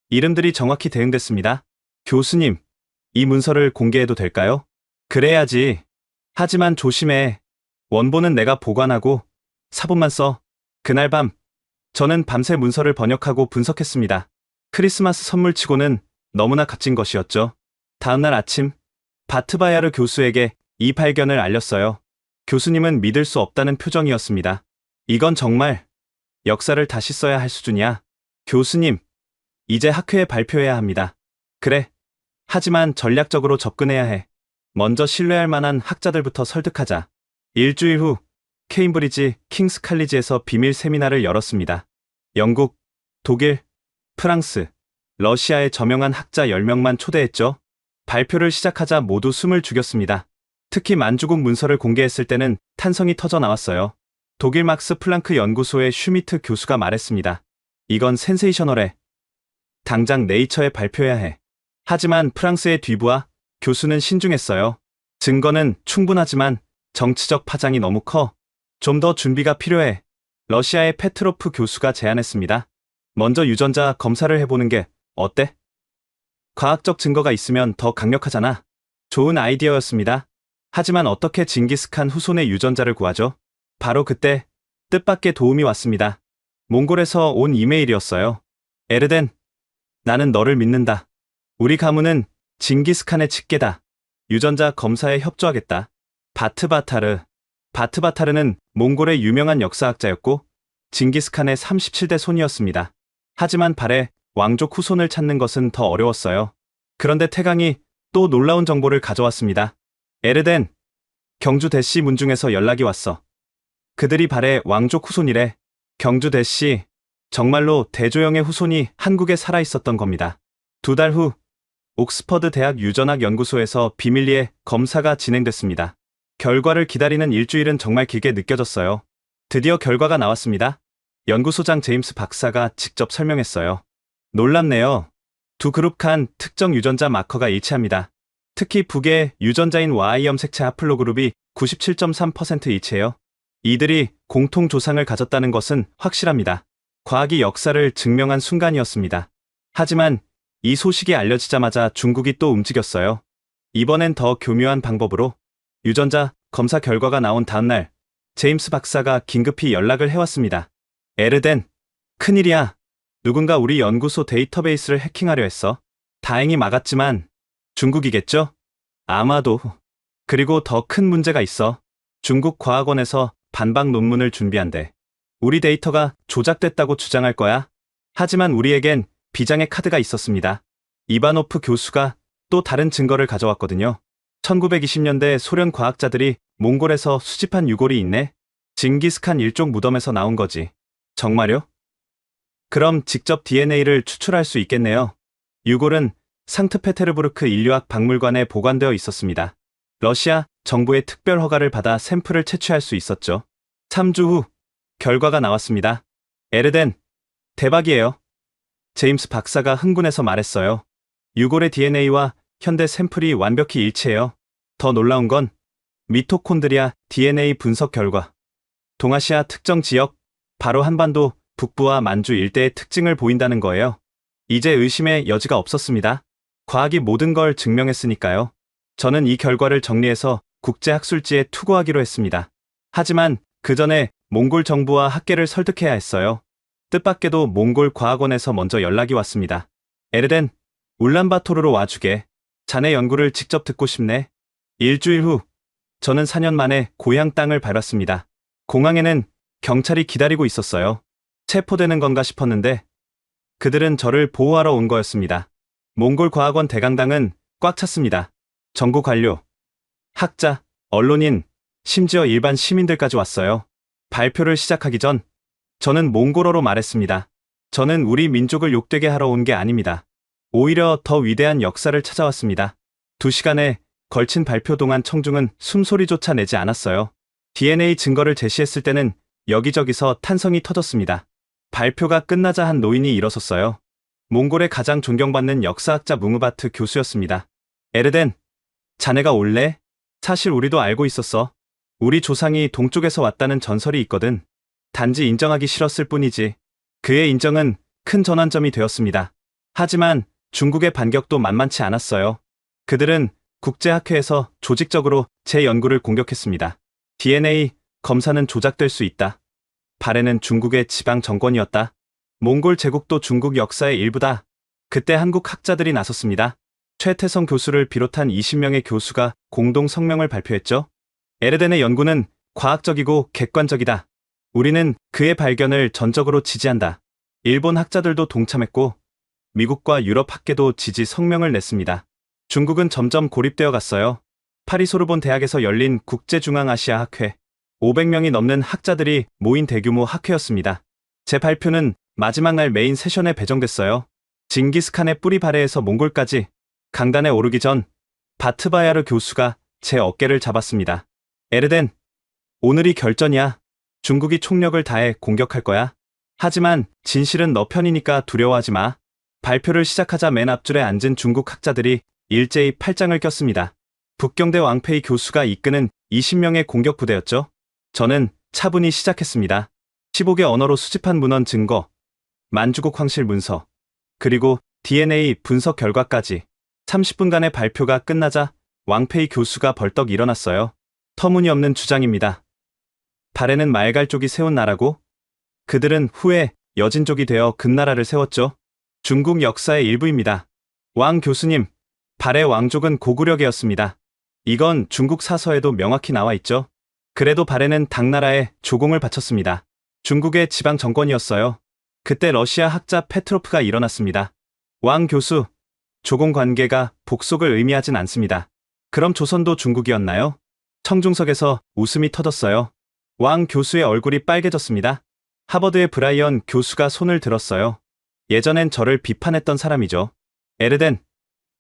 이름들이 정확히 대응됐습니다. 교수님, 이 문서를 공개해도 될까요? 그래야지. 하지만 조심해. 원본은 내가 보관하고 사본만 써. 그날 밤, 저는 밤새 문서를 번역하고 분석했습니다. 크리스마스 선물치고는 너무나 값진 것이었죠. 다음날 아침, 바트바야르 교수에게 이 발견을 알렸어요. 교수님은 믿을 수 없다는 표정이었습니다. 이건 정말 역사를 다시 써야 할 수준이야. 교수님, 이제 학회에 발표해야 합니다. 그래. 하지만 전략적으로 접근해야 해. 먼저 신뢰할 만한 학자들부터 설득하자. 일주일 후 케임브리지 킹스 칼리지에서 비밀 세미나를 열었습니다. 영국, 독일, 프랑스, 러시아의 저명한 학자 10명만 초대했죠. 발표를 시작하자 모두 숨을 죽였습니다. 특히 만주국 문서를 공개했을 때는 탄성이 터져 나왔어요. 독일 막스 플랑크 연구소의 슈미트 교수가 말했습니다. 이건 센세이셔널해. 당장 네이처에 발표해야 해. 하지만 프랑스의 뒤부와 교수는 신중했어요. 증거는 충분하지만 정치적 파장이 너무 커. 좀 더 준비가 필요해. 러시아의 페트로프 교수가 제안했습니다. 먼저 유전자 검사를 해보는 게 어때? 과학적 증거가 있으면 더 강력하잖아. 좋은 아이디어였습니다. 하지만 어떻게 징기스칸 후손의 유전자를 구하죠? 바로 그때 뜻밖의 도움이 왔습니다. 몽골에서 온 이메일이었어요. 에르덴, 나는 너를 믿는다. 우리 가문은 징기스칸의 직계다. 유전자 검사에 협조하겠다. 바트바타르. 바트바타르는 몽골의 유명한 역사학자였고 징기스칸의 37대 손이었습니다. 하지만 발해 왕족 후손을 찾는 것은 더 어려웠어요. 그런데 태강이 또 놀라운 정보를 가져왔습니다. 에르덴, 경주 대씨 문중에서 연락이 왔어. 그들이 발해 왕족 후손이래. 경주 대씨, 정말로 대조영의 후손이 한국에 살아있었던 겁니다. 2달 후 옥스퍼드 대학 유전학 연구소에서 비밀리에 검사가 진행됐습니다. 결과를 기다리는 일주일은 정말 길게 느껴졌어요. 드디어 결과가 나왔습니다. 연구소장 제임스 박사가 직접 설명했어요. 놀랍네요. 두 그룹 간 특정 유전자 마커가 일치합니다. 특히 북의 유전자인 Y염 색채 하플로그룹이 97.3% 일치해요. 이들이 공통 조상을 가졌다는 것은 확실합니다. 과학이 역사를 증명한 순간이었습니다. 하지만 이 소식이 알려지자마자 중국이 또 움직였어요. 이번엔 더 교묘한 방법으로. 유전자 검사 결과가 나온 다음날 제임스 박사가 긴급히 연락을 해왔습니다. 에르덴, 큰일이야. 누군가 우리 연구소 데이터베이스를 해킹하려 했어. 다행히 막았지만 중국이겠죠? 아마도. 그리고 더 큰 문제가 있어. 중국 과학원에서 반박 논문을 준비한대. 우리 데이터가 조작됐다고 주장할 거야. 하지만 우리에겐 비장의 카드가 있었습니다. 이바노프 교수가 또 다른 증거를 가져왔거든요. 1920년대 소련 과학자들이 몽골에서 수집한 유골이 있네. 징기스칸 일족 무덤에서 나온 거지. 정말요? 그럼 직접 DNA를 추출할 수 있겠네요. 유골은 상트페테르부르크 인류학 박물관에 보관되어 있었습니다. 러시아 정부의 특별 허가를 받아 샘플을 채취할 수 있었죠. 3주 후 결과가 나왔습니다. 에르덴, 대박이에요. 제임스 박사가 흥분해서 말했어요. 유골의 DNA와 현대 샘플이 완벽히 일치해요. 더 놀라운 건 미토콘드리아 DNA 분석 결과. 동아시아 특정 지역, 바로 한반도 북부와 만주 일대의 특징을 보인다는 거예요. 이제 의심의 여지가 없었습니다. 과학이 모든 걸 증명했으니까요. 저는 이 결과를 정리해서 국제학술지에 투고하기로 했습니다. 하지만 그 전에 몽골 정부와 학계를 설득해야 했어요. 뜻밖에도 몽골 과학원에서 먼저 연락이 왔습니다. 에르덴, 울란바토르로 와주게. 자네 연구를 직접 듣고 싶네. 일주일 후 저는 4년 만에 고향 땅을 밟았습니다. 공항에는 경찰이 기다리고 있었어요. 체포되는 건가 싶었는데 그들은 저를 보호하러 온 거였습니다. 몽골 과학원 대강당은 꽉 찼습니다. 정부 관료, 학자, 언론인, 심지어 일반 시민들까지 왔어요. 발표를 시작하기 전 저는 몽골어로 말했습니다. 저는 우리 민족을 욕되게 하러 온 게 아닙니다. 오히려 더 위대한 역사를 찾아왔습니다. 2시간에 걸친 발표 동안 청중은 숨소리조차 내지 않았어요. DNA 증거를 제시했을 때는 여기저기서 탄성이 터졌습니다. 발표가 끝나자 한 노인이 일어섰어요. 몽골의 가장 존경받는 역사학자 뭉우바트 교수였습니다. 에르덴, 자네가 올래? 사실 우리도 알고 있었어. 우리 조상이 동쪽에서 왔다는 전설이 있거든. 단지 인정하기 싫었을 뿐이지. 그의 인정은 큰 전환점이 되었습니다. 하지만 중국의 반격도 만만치 않았어요. 그들은 국제학회에서 조직적으로 제 연구를 공격했습니다. DNA 검사는 조작될 수 있다. 발해는 중국의 지방 정권이었다. 몽골 제국도 중국 역사의 일부다. 그때 한국 학자들이 나섰습니다. 최태성 교수를 비롯한 20명의 교수가 공동 성명을 발표했죠. 에르덴의 연구는 과학적이고 객관적이다. 우리는 그의 발견을 전적으로 지지한다. 일본 학자들도 동참했고 미국과 유럽 학계도 지지 성명을 냈습니다. 중국은 점점 고립되어 갔어요. 파리소르본 대학에서 열린 국제중앙아시아 학회. 500명이 넘는 학자들이 모인 대규모 학회였습니다. 제 발표는 마지막 날 메인 세션에 배정됐어요. 징기스칸의 뿌리 발해에서 몽골까지. 강단에 오르기 전 바트바야르 교수가 제 어깨를 잡았습니다. 에르덴, 오늘이 결전이야. 중국이 총력을 다해 공격할 거야. 하지만 진실은 너 편이니까 두려워하지 마. 발표를 시작하자 맨 앞줄에 앉은 중국 학자들이 일제히 팔짱을 꼈습니다. 북경대 왕페이 교수가 이끄는 20명의 공격 부대였죠. 저는 차분히 시작했습니다. 15개 언어로 수집한 문헌 증거, 만주국 황실 문서, 그리고 DNA 분석 결과까지. 30분간의 발표가 끝나자 왕페이 교수가 벌떡 일어났어요. 터무니없는 주장입니다. 발해는 말갈족이 세운 나라고 그들은 후에 여진족이 되어 금나라를 세웠죠. 중국 역사의 일부입니다. 왕 교수님, 발해 왕족은 고구려계였습니다. 이건 중국 사서에도 명확히 나와 있죠. 그래도 발해는 당나라에 조공을 바쳤습니다. 중국의 지방 정권이었어요. 그때 러시아 학자 페트로프가 일어났습니다. 왕 교수, 조공 관계가 복속을 의미하진 않습니다. 그럼 조선도 중국이었나요? 청중석에서 웃음이 터졌어요. 왕 교수의 얼굴이 빨개졌습니다. 하버드의 브라이언 교수가 손을 들었어요. 예전엔 저를 비판했던 사람이죠. 에르덴,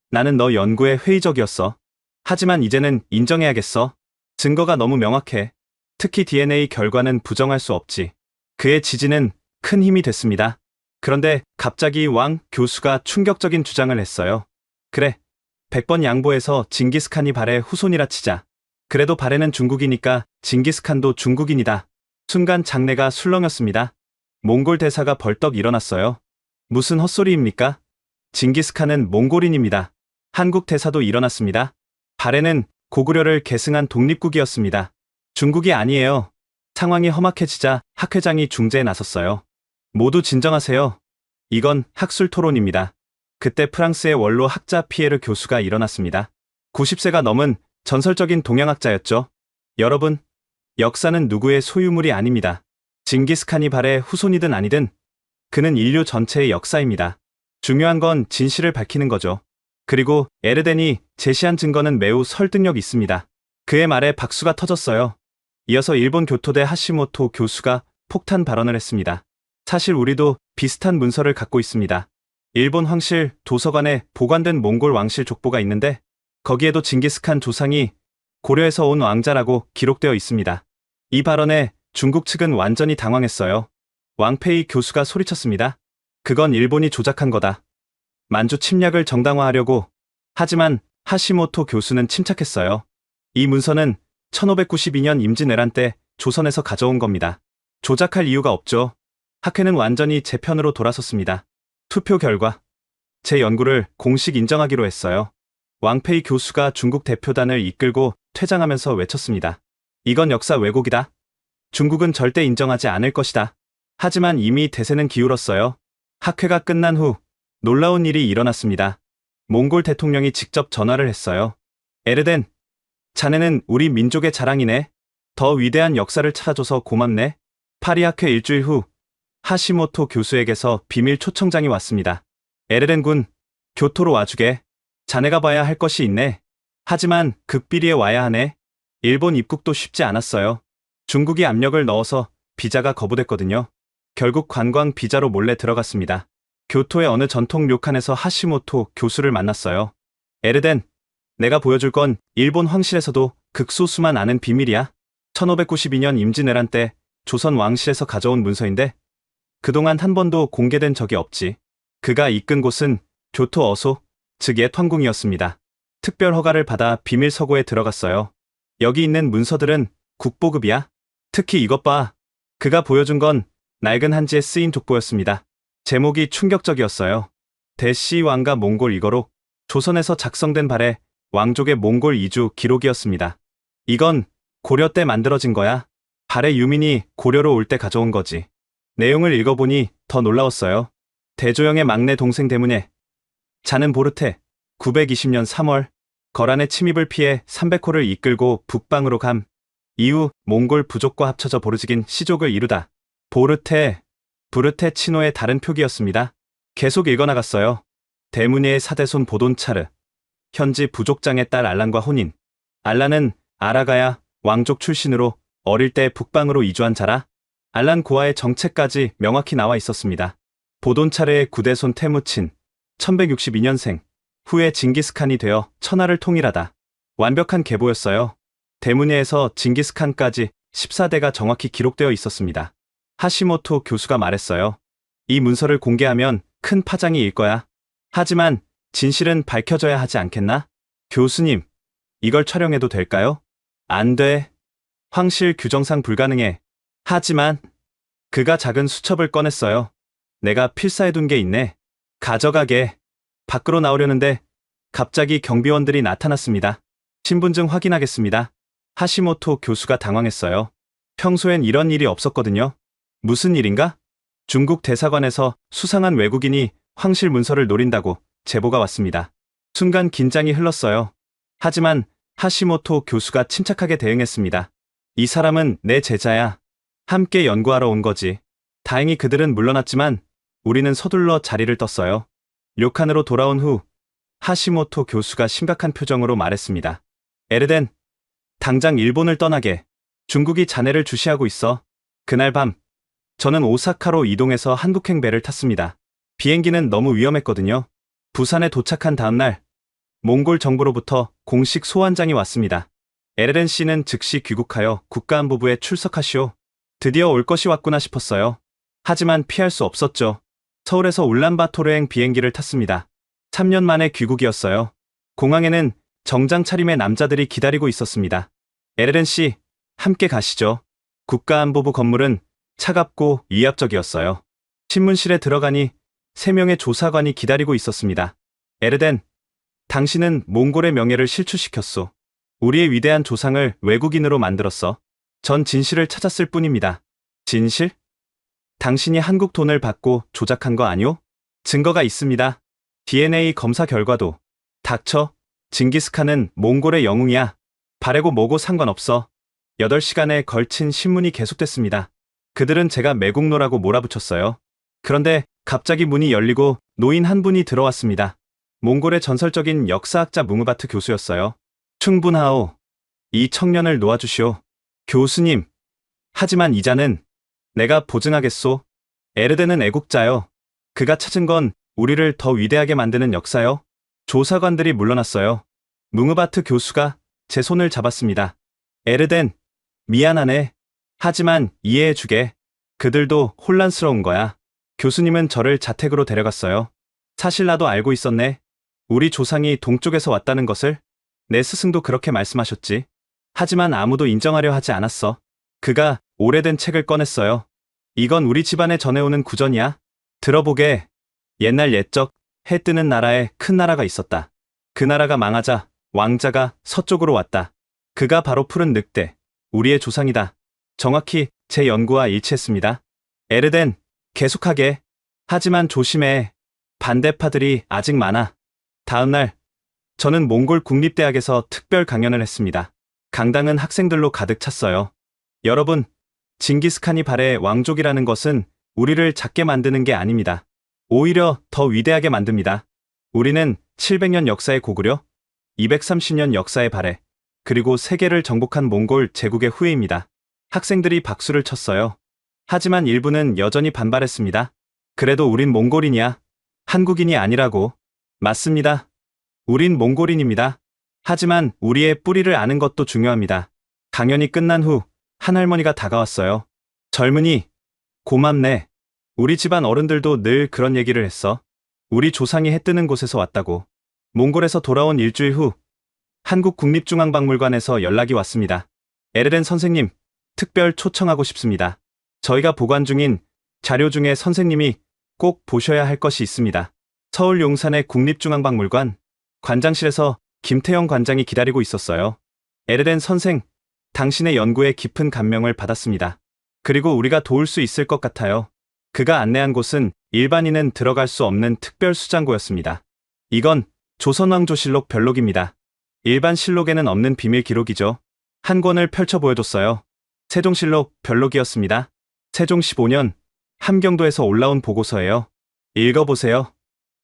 나는 너 연구에 회의적이었어. 하지만 이제는 인정해야겠어. 증거가 너무 명확해. 특히 DNA 결과는 부정할 수 없지. 그의 지지는 큰 힘이 됐습니다. 그런데 갑자기 왕 교수가 충격적인 주장을 했어요. 그래, 100번 양보해서 징기스칸이 발해 후손이라 치자. 그래도 발해는 중국이니까 징기스칸도 중국인이다. 순간 장내가 술렁였습니다. 몽골 대사가 벌떡 일어났어요. 무슨 헛소리입니까? 징기스칸은 몽골인입니다. 한국 대사도 일어났습니다. 발해는 고구려를 계승한 독립국이었습니다. 중국이 아니에요. 상황이 험악해지자 학 회장이 중재에 나섰어요. 모두 진정하세요. 이건 학술 토론입니다. 그때 프랑스의 원로 학자 피에르 교수가 일어났습니다. 90세가 넘은 전설적인 동양학자였죠. 여러분, 역사는 누구의 소유물이 아닙니다. 징기스칸이 발해 후손이든 아니든 그는 인류 전체의 역사입니다. 중요한 건 진실을 밝히는 거죠. 그리고 에르덴이 제시한 증거는 매우 설득력 있습니다. 그의 말에 박수가 터졌어요. 이어서 일본 교토대 하시모토 교수가 폭탄 발언을 했습니다. 사실 우리도 비슷한 문서를 갖고 있습니다. 일본 황실 도서관에 보관된 몽골 왕실 족보가 있는데 거기에도 징기스칸 조상이 고려에서 온 왕자라고 기록되어 있습니다. 이 발언에 중국 측은 완전히 당황했어요. 왕페이 교수가 소리쳤습니다. 그건 일본이 조작한 거다. 만주 침략을 정당화하려고. 하지만 하시모토 교수는 침착했어요. 이 문서는 1592년 임진왜란 때 조선에서 가져온 겁니다. 조작할 이유가 없죠. 학회는 완전히 제 편으로 돌아섰습니다. 투표 결과 제 연구를 공식 인정하기로 했어요. 왕페이 교수가 중국 대표단을 이끌고 퇴장하면서 외쳤습니다. 이건 역사 왜곡이다. 중국은 절대 인정하지 않을 것이다. 하지만 이미 대세는 기울었어요. 학회가 끝난 후 놀라운 일이 일어났습니다. 몽골 대통령이 직접 전화를 했어요. 에르덴, 자네는 우리 민족의 자랑이네. 더 위대한 역사를 찾아줘서 고맙네. 파리 학회 일주일 후 하시모토 교수에게서 비밀 초청장이 왔습니다. 에르덴 군, 교토로 와주게. 자네가 봐야 할 것이 있네. 하지만 극비리에 와야 하네. 일본 입국도 쉽지 않았어요. 중국이 압력을 넣어서 비자가 거부됐거든요. 결국 관광 비자로 몰래 들어갔습니다. 교토의 어느 전통 료칸에서 하시모토 교수를 만났어요. 에르덴, 내가 보여줄 건 일본 황실에서도 극소수만 아는 비밀이야. 1592년 임진왜란 때 조선 왕실에서 가져온 문서인데 그동안 한 번도 공개된 적이 없지. 그가 이끈 곳은 교토 어소, 즉 옛 황궁이었습니다. 특별 허가를 받아 비밀 서고에 들어갔어요. 여기 있는 문서들은 국보급이야. 특히 이것 봐. 그가 보여준 건 낡은 한지에 쓰인 족보였습니다. 제목이 충격적이었어요. 대시 왕가 몽골 이거록, 조선에서 작성된 발해 왕족의 몽골 이주 기록이었습니다. 이건 고려 때 만들어진 거야. 발해 유민이 고려로 올 때 가져온 거지. 내용을 읽어보니 더 놀라웠어요. 대조영의 막내 동생 대문에 자는 보르테 920년 3월 거란의 침입을 피해 300호를 이끌고 북방으로 감. 이후 몽골 부족과 합쳐져 보르직인 시족을 이루다. 보르테, 부르테 친호의 다른 표기였습니다. 계속 읽어나갔어요. 대문예의 사대손 보돈차르, 현지 부족장의 딸 알란과 혼인. 알란은 아라가야 왕족 출신으로 어릴 때 북방으로 이주한 자라. 알란 고아의 정체까지 명확히 나와 있었습니다. 보돈차르의 구대손 태무친, 1162년생, 후에 징기스칸이 되어 천하를 통일하다. 완벽한 계보였어요. 대문예에서 징기스칸까지 14대가 정확히 기록되어 있었습니다. 하시모토 교수가 말했어요. 이 문서를 공개하면 큰 파장이 일 거야. 하지만 진실은 밝혀져야 하지 않겠나? 교수님, 이걸 촬영해도 될까요? 안 돼. 황실 규정상 불가능해. 하지만 그가 작은 수첩을 꺼냈어요. 내가 필사해둔 게 있네. 가져가게. 밖으로 나오려는데 갑자기 경비원들이 나타났습니다. 신분증 확인하겠습니다. 하시모토 교수가 당황했어요. 평소엔 이런 일이 없었거든요. 무슨 일인가? 중국 대사관에서 수상한 외국인이 황실 문서를 노린다고 제보가 왔습니다. 순간 긴장이 흘렀어요. 하지만 하시모토 교수가 침착하게 대응했습니다. 이 사람은 내 제자야. 함께 연구하러 온 거지. 다행히 그들은 물러났지만 우리는 서둘러 자리를 떴어요. 료칸으로 돌아온 후 하시모토 교수가 심각한 표정으로 말했습니다. 에르덴, 당장 일본을 떠나게. 중국이 자네를 주시하고 있어. 그날 밤 저는 오사카로 이동해서 한국행 배를 탔습니다. 비행기는 너무 위험했거든요. 부산에 도착한 다음날 몽골 정부로부터 공식 소환장이 왔습니다. 에르덴 씨는 즉시 귀국하여 국가안보부에 출석하시오. 드디어 올 것이 왔구나 싶었어요. 하지만 피할 수 없었죠. 서울에서 울란바토르행 비행기를 탔습니다. 3년 만에 귀국이었어요. 공항에는 정장 차림의 남자들이 기다리고 있었습니다. 에르덴 씨, 함께 가시죠. 국가안보부 건물은 차갑고 위압적이었어요. 신문실에 들어가니 3명의 조사관이 기다리고 있었습니다. 에르덴, 당신은 몽골의 명예를 실추시켰소. 우리의 위대한 조상을 외국인으로 만들었어. 전 진실을 찾았을 뿐입니다. 진실? 당신이 한국 돈을 받고 조작한 거 아니오? 증거가 있습니다. DNA 검사 결과도. 닥쳐. 징기스칸은 몽골의 영웅이야. 바래고 뭐고 상관없어. 8시간에 걸친 신문이 계속됐습니다. 그들은 제가 매국노라고 몰아붙였어요. 그런데 갑자기 문이 열리고 노인 한 분이 들어왔습니다. 몽골의 전설적인 역사학자 뭉우바트 교수였어요. 충분하오. 이 청년을 놓아주시오. 교수님. 하지만 이자는 내가 보증하겠소. 에르덴은 애국자요. 그가 찾은 건 우리를 더 위대하게 만드는 역사요. 조사관들이 물러났어요. 뭉으바트 교수가 제 손을 잡았습니다. 에르덴, 미안하네. 하지만 이해해주게. 그들도 혼란스러운 거야. 교수님은 저를 자택으로 데려갔어요. 사실 나도 알고 있었네. 우리 조상이 동쪽에서 왔다는 것을. 내 스승도 그렇게 말씀하셨지. 하지만 아무도 인정하려 하지 않았어. 그가 오래된 책을 꺼냈어요. 이건 우리 집안에 전해오는 구전이야. 들어보게. 옛날 옛적 해 뜨는 나라에 큰 나라가 있었다. 그 나라가 망하자 왕자가 서쪽으로 왔다. 그가 바로 푸른 늑대, 우리의 조상이다. 정확히 제 연구와 일치했습니다. 에르덴, 계속하게. 하지만 조심해. 반대파들이 아직 많아. 다음 날, 저는 몽골 국립대학에서 특별 강연을 했습니다. 강당은 학생들로 가득 찼어요. 여러분, 징기스칸이 발해 왕족이라는 것은 우리를 작게 만드는 게 아닙니다. 오히려 더 위대하게 만듭니다. 우리는 700년 역사의 고구려, 230년 역사의 발해, 그리고 세계를 정복한 몽골 제국의 후예입니다. 학생들이 박수를 쳤어요. 하지만 일부는 여전히 반발했습니다. 그래도 우린 몽골인이야. 한국인이 아니라고. 맞습니다. 우린 몽골인입니다. 하지만 우리의 뿌리를 아는 것도 중요합니다. 강연이 끝난 후 한 할머니가 다가왔어요. 젊은이, 고맙네. 우리 집안 어른들도 늘 그런 얘기를 했어. 우리 조상이 해 뜨는 곳에서 왔다고. 몽골에서 돌아온 일주일 후 한국국립중앙박물관에서 연락이 왔습니다. 에르덴 선생님, 특별 초청하고 싶습니다. 저희가 보관 중인 자료 중에 선생님이 꼭 보셔야 할 것이 있습니다. 서울 용산의 국립중앙박물관 관장실에서 김태영 관장이 기다리고 있었어요. 에르덴 선생, 당신의 연구에 깊은 감명을 받았습니다. 그리고 우리가 도울 수 있을 것 같아요. 그가 안내한 곳은 일반인은 들어갈 수 없는 특별 수장고였습니다. 이건 조선왕조실록 별록입니다. 일반 실록에는 없는 비밀 기록이죠. 한 권을 펼쳐 보여줬어요. 세종실록 별록이었습니다. 세종 15년 함경도에서 올라온 보고서예요. 읽어보세요.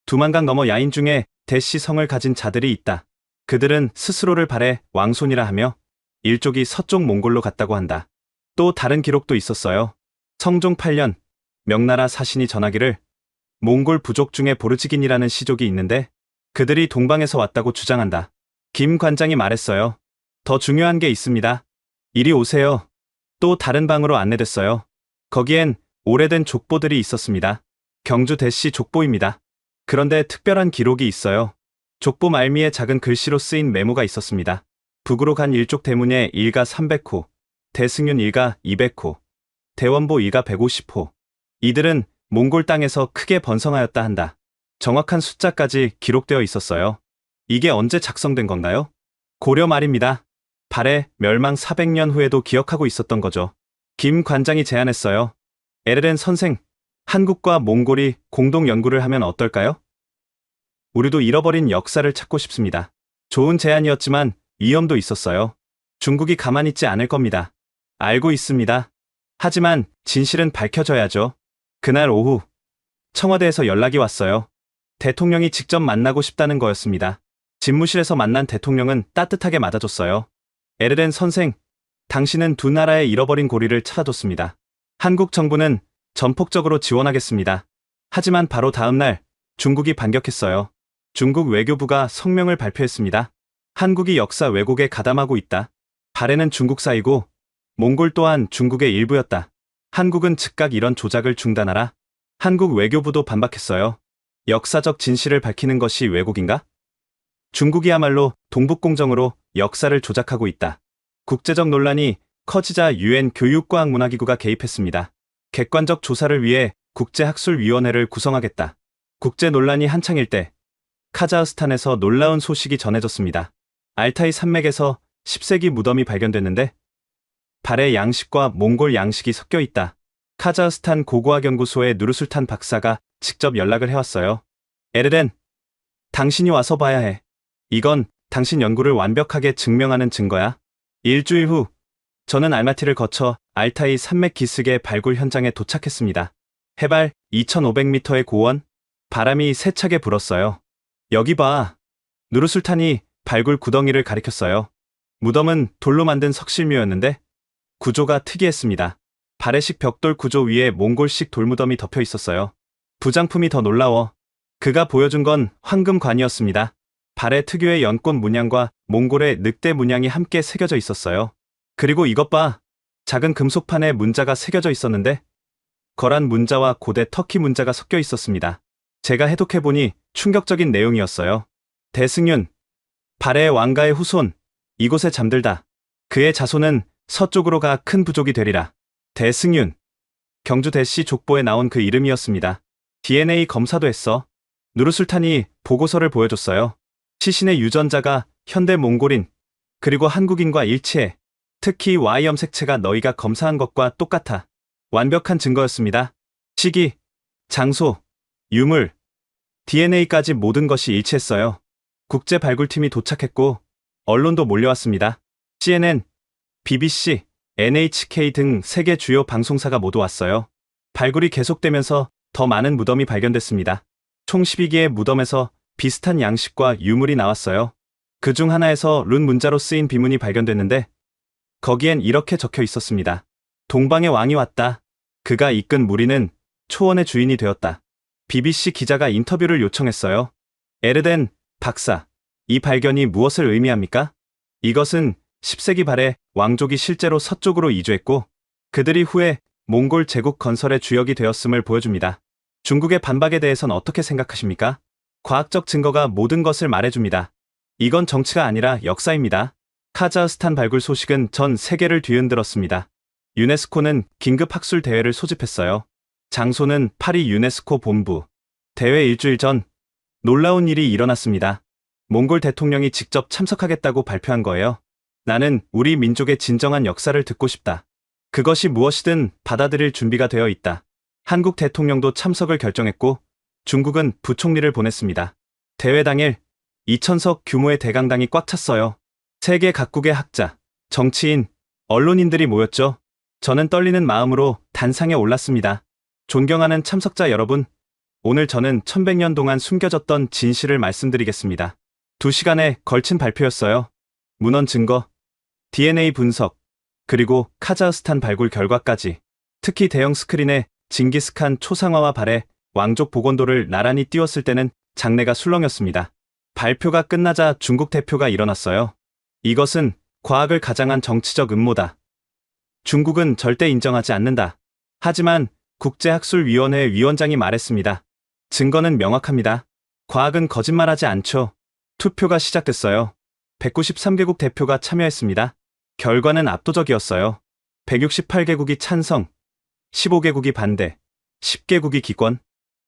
두만강 넘어 야인 중에 대씨 성을 가진 자들이 있다. 그들은 스스로를 발해 왕손이라 하며 일족이 서쪽 몽골로 갔다고 한다. 또 다른 기록도 있었어요. 성종 8년 명나라 사신이 전하기를 몽골 부족 중에 보르지긴이라는 시족이 있는데 그들이 동방에서 왔다고 주장한다. 김 관장이 말했어요. 더 중요한 게 있습니다. 이리 오세요. 또 다른 방으로 안내됐어요. 거기엔 오래된 족보들이 있었습니다. 경주 대씨 족보입니다. 그런데 특별한 기록이 있어요. 족보 말미에 작은 글씨로 쓰인 메모가 있었습니다. 북으로 간 일족 대문에 일가 300호, 대승윤 일가 200호, 대원보 일가 150호. 이들은 몽골 땅에서 크게 번성하였다 한다. 정확한 숫자까지 기록되어 있었어요. 이게 언제 작성된 건가요? 고려 말입니다. 발해 멸망 400년 후에도 기억하고 있었던 거죠. 김 관장이 제안했어요. 에르덴 선생, 한국과 몽골이 공동 연구를 하면 어떨까요? 우리도 잃어버린 역사를 찾고 싶습니다. 좋은 제안이었지만 위험도 있었어요. 중국이 가만히 있지 않을 겁니다. 알고 있습니다. 하지만 진실은 밝혀져야죠. 그날 오후 청와대에서 연락이 왔어요. 대통령이 직접 만나고 싶다는 거였습니다. 집무실에서 만난 대통령은 따뜻하게 맞아줬어요. 에르덴 선생, 당신은 두 나라의 잃어버린 고리를 찾아줬습니다. 한국 정부는 전폭적으로 지원하겠습니다. 하지만 바로 다음 날 중국이 반격했어요. 중국 외교부가 성명을 발표했습니다. 한국이 역사 왜곡에 가담하고 있다. 발해는 중국사이고 몽골 또한 중국의 일부였다. 한국은 즉각 이런 조작을 중단하라. 한국 외교부도 반박했어요. 역사적 진실을 밝히는 것이 왜곡인가? 중국이야말로 동북공정으로 역사를 조작하고 있다. 국제적 논란이 커지자 유엔 교육과학문화기구가 개입했습니다. 객관적 조사를 위해 국제학술위원회를 구성하겠다. 국제 논란이 한창일 때 카자흐스탄에서 놀라운 소식이 전해졌습니다. 알타이 산맥에서 10세기 무덤이 발견됐는데 발해 양식과 몽골 양식이 섞여 있다. 카자흐스탄 고고학연구소의 누르술탄 박사가 직접 연락을 해왔어요. 에르덴, 당신이 와서 봐야 해. 이건 당신 연구를 완벽하게 증명하는 증거야. 일주일 후 저는 알마티를 거쳐 알타이 산맥 기슭의 발굴 현장에 도착했습니다. 해발 2500m의 고원, 바람이 세차게 불었어요. 여기 봐. 누르술탄이 발굴 구덩이를 가리켰어요. 무덤은 돌로 만든 석실묘였는데 구조가 특이했습니다. 발해식 벽돌 구조 위에 몽골식 돌무덤이 덮여 있었어요. 부장품이 더 놀라워. 그가 보여준 건 황금관이었습니다. 발해 특유의 연꽃 문양과 몽골의 늑대 문양이 함께 새겨져 있었어요. 그리고 이것 봐. 작은 금속판에 문자가 새겨져 있었는데 거란 문자와 고대 터키 문자가 섞여 있었습니다. 제가 해독해보니 충격적인 내용이었어요. 대승윤, 발해의 왕가의 후손, 이곳에 잠들다. 그의 자손은 서쪽으로 가 큰 부족이 되리라. 대승윤, 경주 대씨 족보에 나온 그 이름이었습니다. DNA 검사도 했어. 누르술탄이 보고서를 보여줬어요. 시신의 유전자가 현대 몽골인, 그리고 한국인과 일치해. 특히 Y염 색채가 너희가 검사한 것과 똑같아. 완벽한 증거였습니다. 시기, 장소, 유물, DNA까지 모든 것이 일치했어요. 국제 발굴팀이 도착했고 언론도 몰려왔습니다. CNN, BBC, NHK 등 세계 주요 방송사가 모두 왔어요. 발굴이 계속되면서 더 많은 무덤이 발견됐습니다. 총 12개의 무덤에서 비슷한 양식과 유물이 나왔어요. 그중 하나에서 룬 문자로 쓰인 비문이 발견됐는데 거기엔 이렇게 적혀 있었습니다. 동방의 왕이 왔다. 그가 이끈 무리는 초원의 주인이 되었다. BBC 기자가 인터뷰를 요청했어요. 에르덴 박사, 이 발견이 무엇을 의미합니까? 이것은 10세기 발해 왕족이 실제로 서쪽으로 이주했고 그들이 후에 몽골 제국 건설의 주역이 되었음을 보여줍니다. 중국의 반박에 대해선 어떻게 생각하십니까? 과학적 증거가 모든 것을 말해줍니다. 이건 정치가 아니라 역사입니다. 카자흐스탄 발굴 소식은 전 세계를 뒤흔들었습니다. 유네스코는 긴급 학술 대회를 소집했어요. 장소는 파리 유네스코 본부. 대회 일주일 전 놀라운 일이 일어났습니다. 몽골 대통령이 직접 참석하겠다고 발표한 거예요. 나는 우리 민족의 진정한 역사를 듣고 싶다. 그것이 무엇이든 받아들일 준비가 되어 있다. 한국 대통령도 참석을 결정했고 중국은 부총리를 보냈습니다. 대회 당일 2,000석 규모의 대강당이 꽉 찼어요. 세계 각국의 학자, 정치인, 언론인들이 모였죠. 저는 떨리는 마음으로 단상에 올랐습니다. 존경하는 참석자 여러분, 오늘 저는 1100년 동안 숨겨졌던 진실을 말씀드리겠습니다. 2시간에 걸친 발표였어요. 문헌 증거, DNA 분석, 그리고 카자흐스탄 발굴 결과까지. 특히 대형 스크린에 징기스칸 초상화와 발해 왕족 복원도를 나란히 띄웠을 때는 장내가 술렁였습니다. 발표가 끝나자 중국 대표가 일어났어요. 이것은 과학을 가장한 정치적 음모다. 중국은 절대 인정하지 않는다. 하지만 국제학술위원회 위원장이 말했습니다. 증거는 명확합니다. 과학은 거짓말하지 않죠. 투표가 시작됐어요. 193개국 대표가 참여했습니다. 결과는 압도적이었어요. 168개국이 찬성, 15개국이 반대, 10개국이 기권.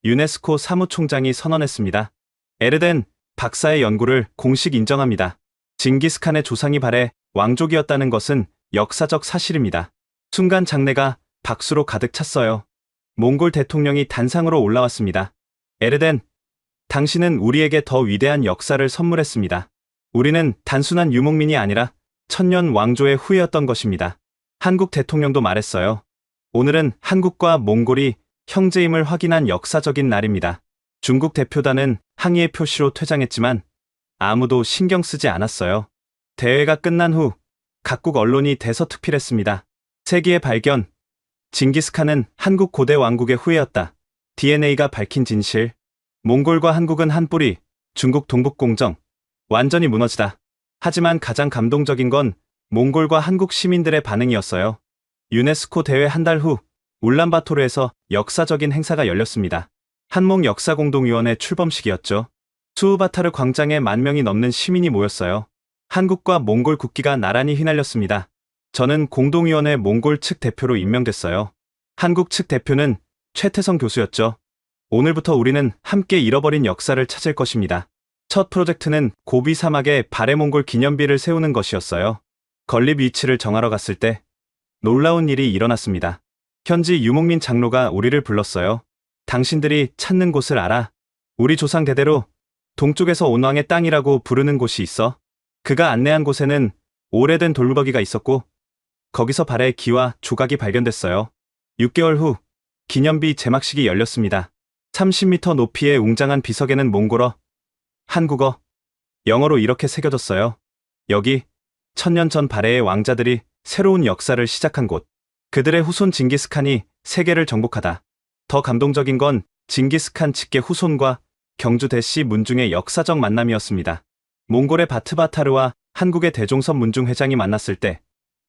유네스코 사무총장이 선언했습니다. 에르덴 박사의 연구를 공식 인정합니다. 징기스칸의 조상이 발해 왕족이었다는 것은 역사적 사실입니다. 순간 장내가 박수로 가득 찼어요. 몽골 대통령이 단상으로 올라왔습니다. 에르덴, 당신은 우리에게 더 위대한 역사를 선물했습니다. 우리는 단순한 유목민이 아니라 천년 왕조의 후예였던 것입니다. 한국 대통령도 말했어요. 오늘은 한국과 몽골이 형제임을 확인한 역사적인 날입니다. 중국 대표단은 항의의 표시로 퇴장했지만 아무도 신경 쓰지 않았어요. 대회가 끝난 후 각국 언론이 대서특필했습니다. 세기의 발견, 징기스칸은 한국 고대 왕국의 후예였다. DNA가 밝힌 진실, 몽골과 한국은 한 뿌리, 중국 동북공정, 완전히 무너지다. 하지만 가장 감동적인 건 몽골과 한국 시민들의 반응이었어요. 유네스코 대회 한 달 후 울란바토르에서 역사적인 행사가 열렸습니다. 한몽 역사공동위원회 출범식이었죠. 수우바타르 광장에 10,000명이 넘는 시민이 모였어요. 한국과 몽골 국기가 나란히 휘날렸습니다. 저는 공동위원회 몽골 측 대표로 임명됐어요. 한국 측 대표는 최태성 교수였죠. 오늘부터 우리는 함께 잃어버린 역사를 찾을 것입니다. 첫 프로젝트는 고비 사막에 발해 몽골 기념비를 세우는 것이었어요. 건립 위치를 정하러 갔을 때 놀라운 일이 일어났습니다. 현지 유목민 장로가 우리를 불렀어요. 당신들이 찾는 곳을 알아. 우리 조상 대대로 동쪽에서 온 왕의 땅이라고 부르는 곳이 있어. 그가 안내한 곳에는 오래된 돌무더기가 있었고 거기서 발해의 기와 조각이 발견됐어요. 6개월 후 기념비 제막식이 열렸습니다. 30m 높이의 웅장한 비석에는 몽골어, 한국어, 영어로 이렇게 새겨졌어요. 여기 1000년 전 발해의 왕자들이 새로운 역사를 시작한 곳. 그들의 후손 징기스칸이 세계를 정복하다. 더 감동적인 건 징기스칸 직계 후손과 경주 대씨 문중의 역사적 만남이었습니다. 몽골의 바트바타르와 한국의 대종섭 문중 회장이 만났을 때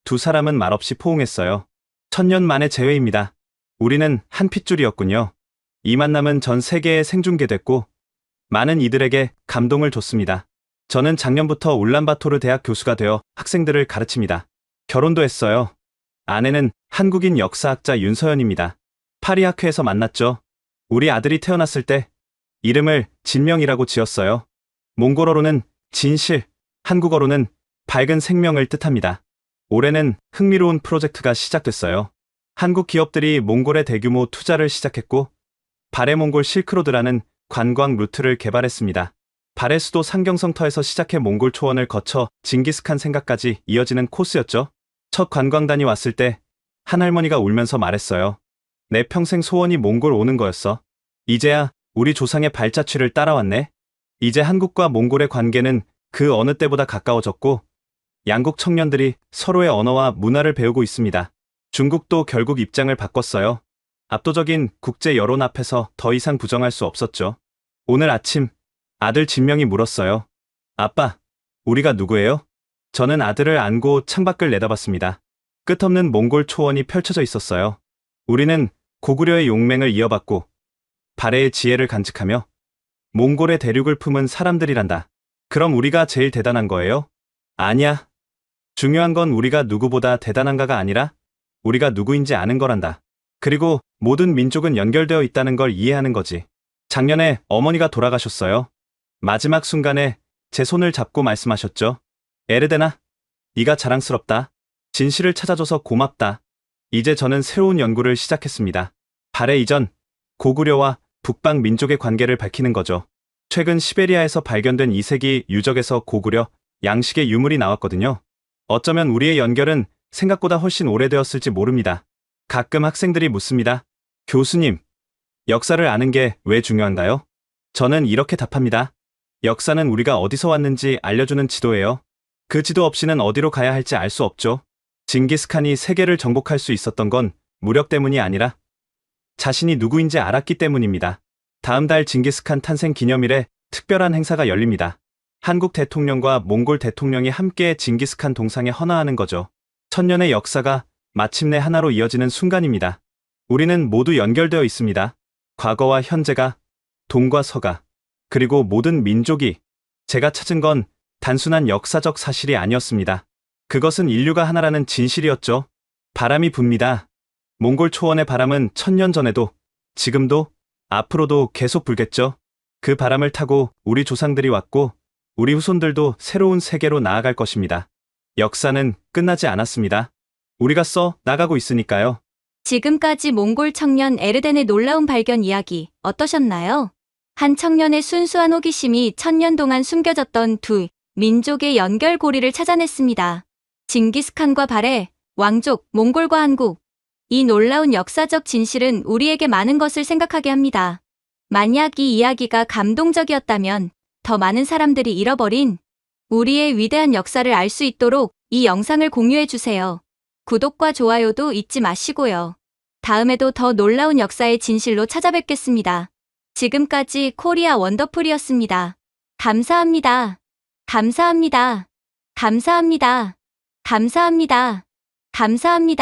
두 사람은 말없이 포옹했어요. 1000년 만의 재회입니다. 우리는 한 핏줄이었군요. 이 만남은 전 세계에 생중계됐고 많은 이들에게 감동을 줬습니다. 저는 작년부터 울란바토르 대학 교수가 되어 학생들을 가르칩니다. 결혼도 했어요. 아내는 한국인 역사학자 윤서연입니다. 파리학회에서 만났죠. 우리 아들이 태어났을 때 이름을 진명이라고 지었어요. 몽골어로는 진실, 한국어로는 밝은 생명을 뜻합니다. 올해는 흥미로운 프로젝트가 시작됐어요. 한국 기업들이 몽골에 대규모 투자를 시작했고 바레몽골 실크로드라는 관광 루트를 개발했습니다. 바레 수도 상경성터에서 시작해 몽골 초원을 거쳐 징기스칸 생가까지 이어지는 코스였죠. 첫 관광단이 왔을 때 한 할머니가 울면서 말했어요. 내 평생 소원이 몽골 오는 거였어. 이제야 우리 조상의 발자취를 따라왔네. 이제 한국과 몽골의 관계는 그 어느 때보다 가까워졌고 양국 청년들이 서로의 언어와 문화를 배우고 있습니다. 중국도 결국 입장을 바꿨어요. 압도적인 국제 여론 앞에서 더 이상 부정할 수 없었죠. 오늘 아침 아들 진명이 물었어요. 아빠, 우리가 누구예요? 저는 아들을 안고 창밖을 내다봤습니다. 끝없는 몽골 초원이 펼쳐져 있었어요. 우리는 고구려의 용맹을 이어받고 발해의 지혜를 간직하며 몽골의 대륙을 품은 사람들이란다. 그럼 우리가 제일 대단한 거예요? 아니야. 중요한 건 우리가 누구보다 대단한가가 아니라 우리가 누구인지 아는 거란다. 그리고 모든 민족은 연결되어 있다는 걸 이해하는 거지. 작년에 어머니가 돌아가셨어요. 마지막 순간에 제 손을 잡고 말씀하셨죠. 에르데나, 네가 자랑스럽다. 진실을 찾아줘서 고맙다. 이제 저는 새로운 연구를 시작했습니다. 발해 이전 고구려와 북방 민족의 관계를 밝히는 거죠. 최근 시베리아에서 발견된 2세기 유적에서 고구려, 양식의 유물이 나왔거든요. 어쩌면 우리의 연결은 생각보다 훨씬 오래되었을지 모릅니다. 가끔 학생들이 묻습니다. 교수님, 역사를 아는 게 왜 중요한가요? 저는 이렇게 답합니다. 역사는 우리가 어디서 왔는지 알려주는 지도예요. 그 지도 없이는 어디로 가야 할지 알 수 없죠. 징기스칸이 세계를 정복할 수 있었던 건 무력 때문이 아니라 자신이 누구인지 알았기 때문입니다. 다음 달 징기스칸 탄생 기념일에 특별한 행사가 열립니다. 한국 대통령과 몽골 대통령이 함께 징기스칸 동상에 헌화하는 거죠. 1000년의 역사가 마침내 하나로 이어지는 순간입니다. 우리는 모두 연결되어 있습니다. 과거와 현재가, 동과 서가, 그리고 모든 민족이. 제가 찾은 건 단순한 역사적 사실이 아니었습니다. 그것은 인류가 하나라는 진실이었죠. 바람이 붑니다. 몽골 초원의 바람은 1000년 전에도, 지금도, 앞으로도 계속 불겠죠. 그 바람을 타고 우리 조상들이 왔고 우리 후손들도 새로운 세계로 나아갈 것입니다. 역사는 끝나지 않았습니다. 우리가 써 나가고 있으니까요. 지금까지 몽골 청년 에르덴의 놀라운 발견 이야기 어떠셨나요? 한 청년의 순수한 호기심이 1000년 동안 숨겨졌던 두 민족의 연결고리를 찾아냈습니다. 징기스칸과 발해, 왕족, 몽골과 한국. 이 놀라운 역사적 진실은 우리에게 많은 것을 생각하게 합니다. 만약 이 이야기가 감동적이었다면 더 많은 사람들이 잃어버린 우리의 위대한 역사를 알 수 있도록 이 영상을 공유해주세요. 구독과 좋아요도 잊지 마시고요. 다음에도 더 놀라운 역사의 진실로 찾아뵙겠습니다. 지금까지 코리아 원더풀이었습니다. 감사합니다. 감사합니다. 감사합니다. 감사합니다. 감사합니다.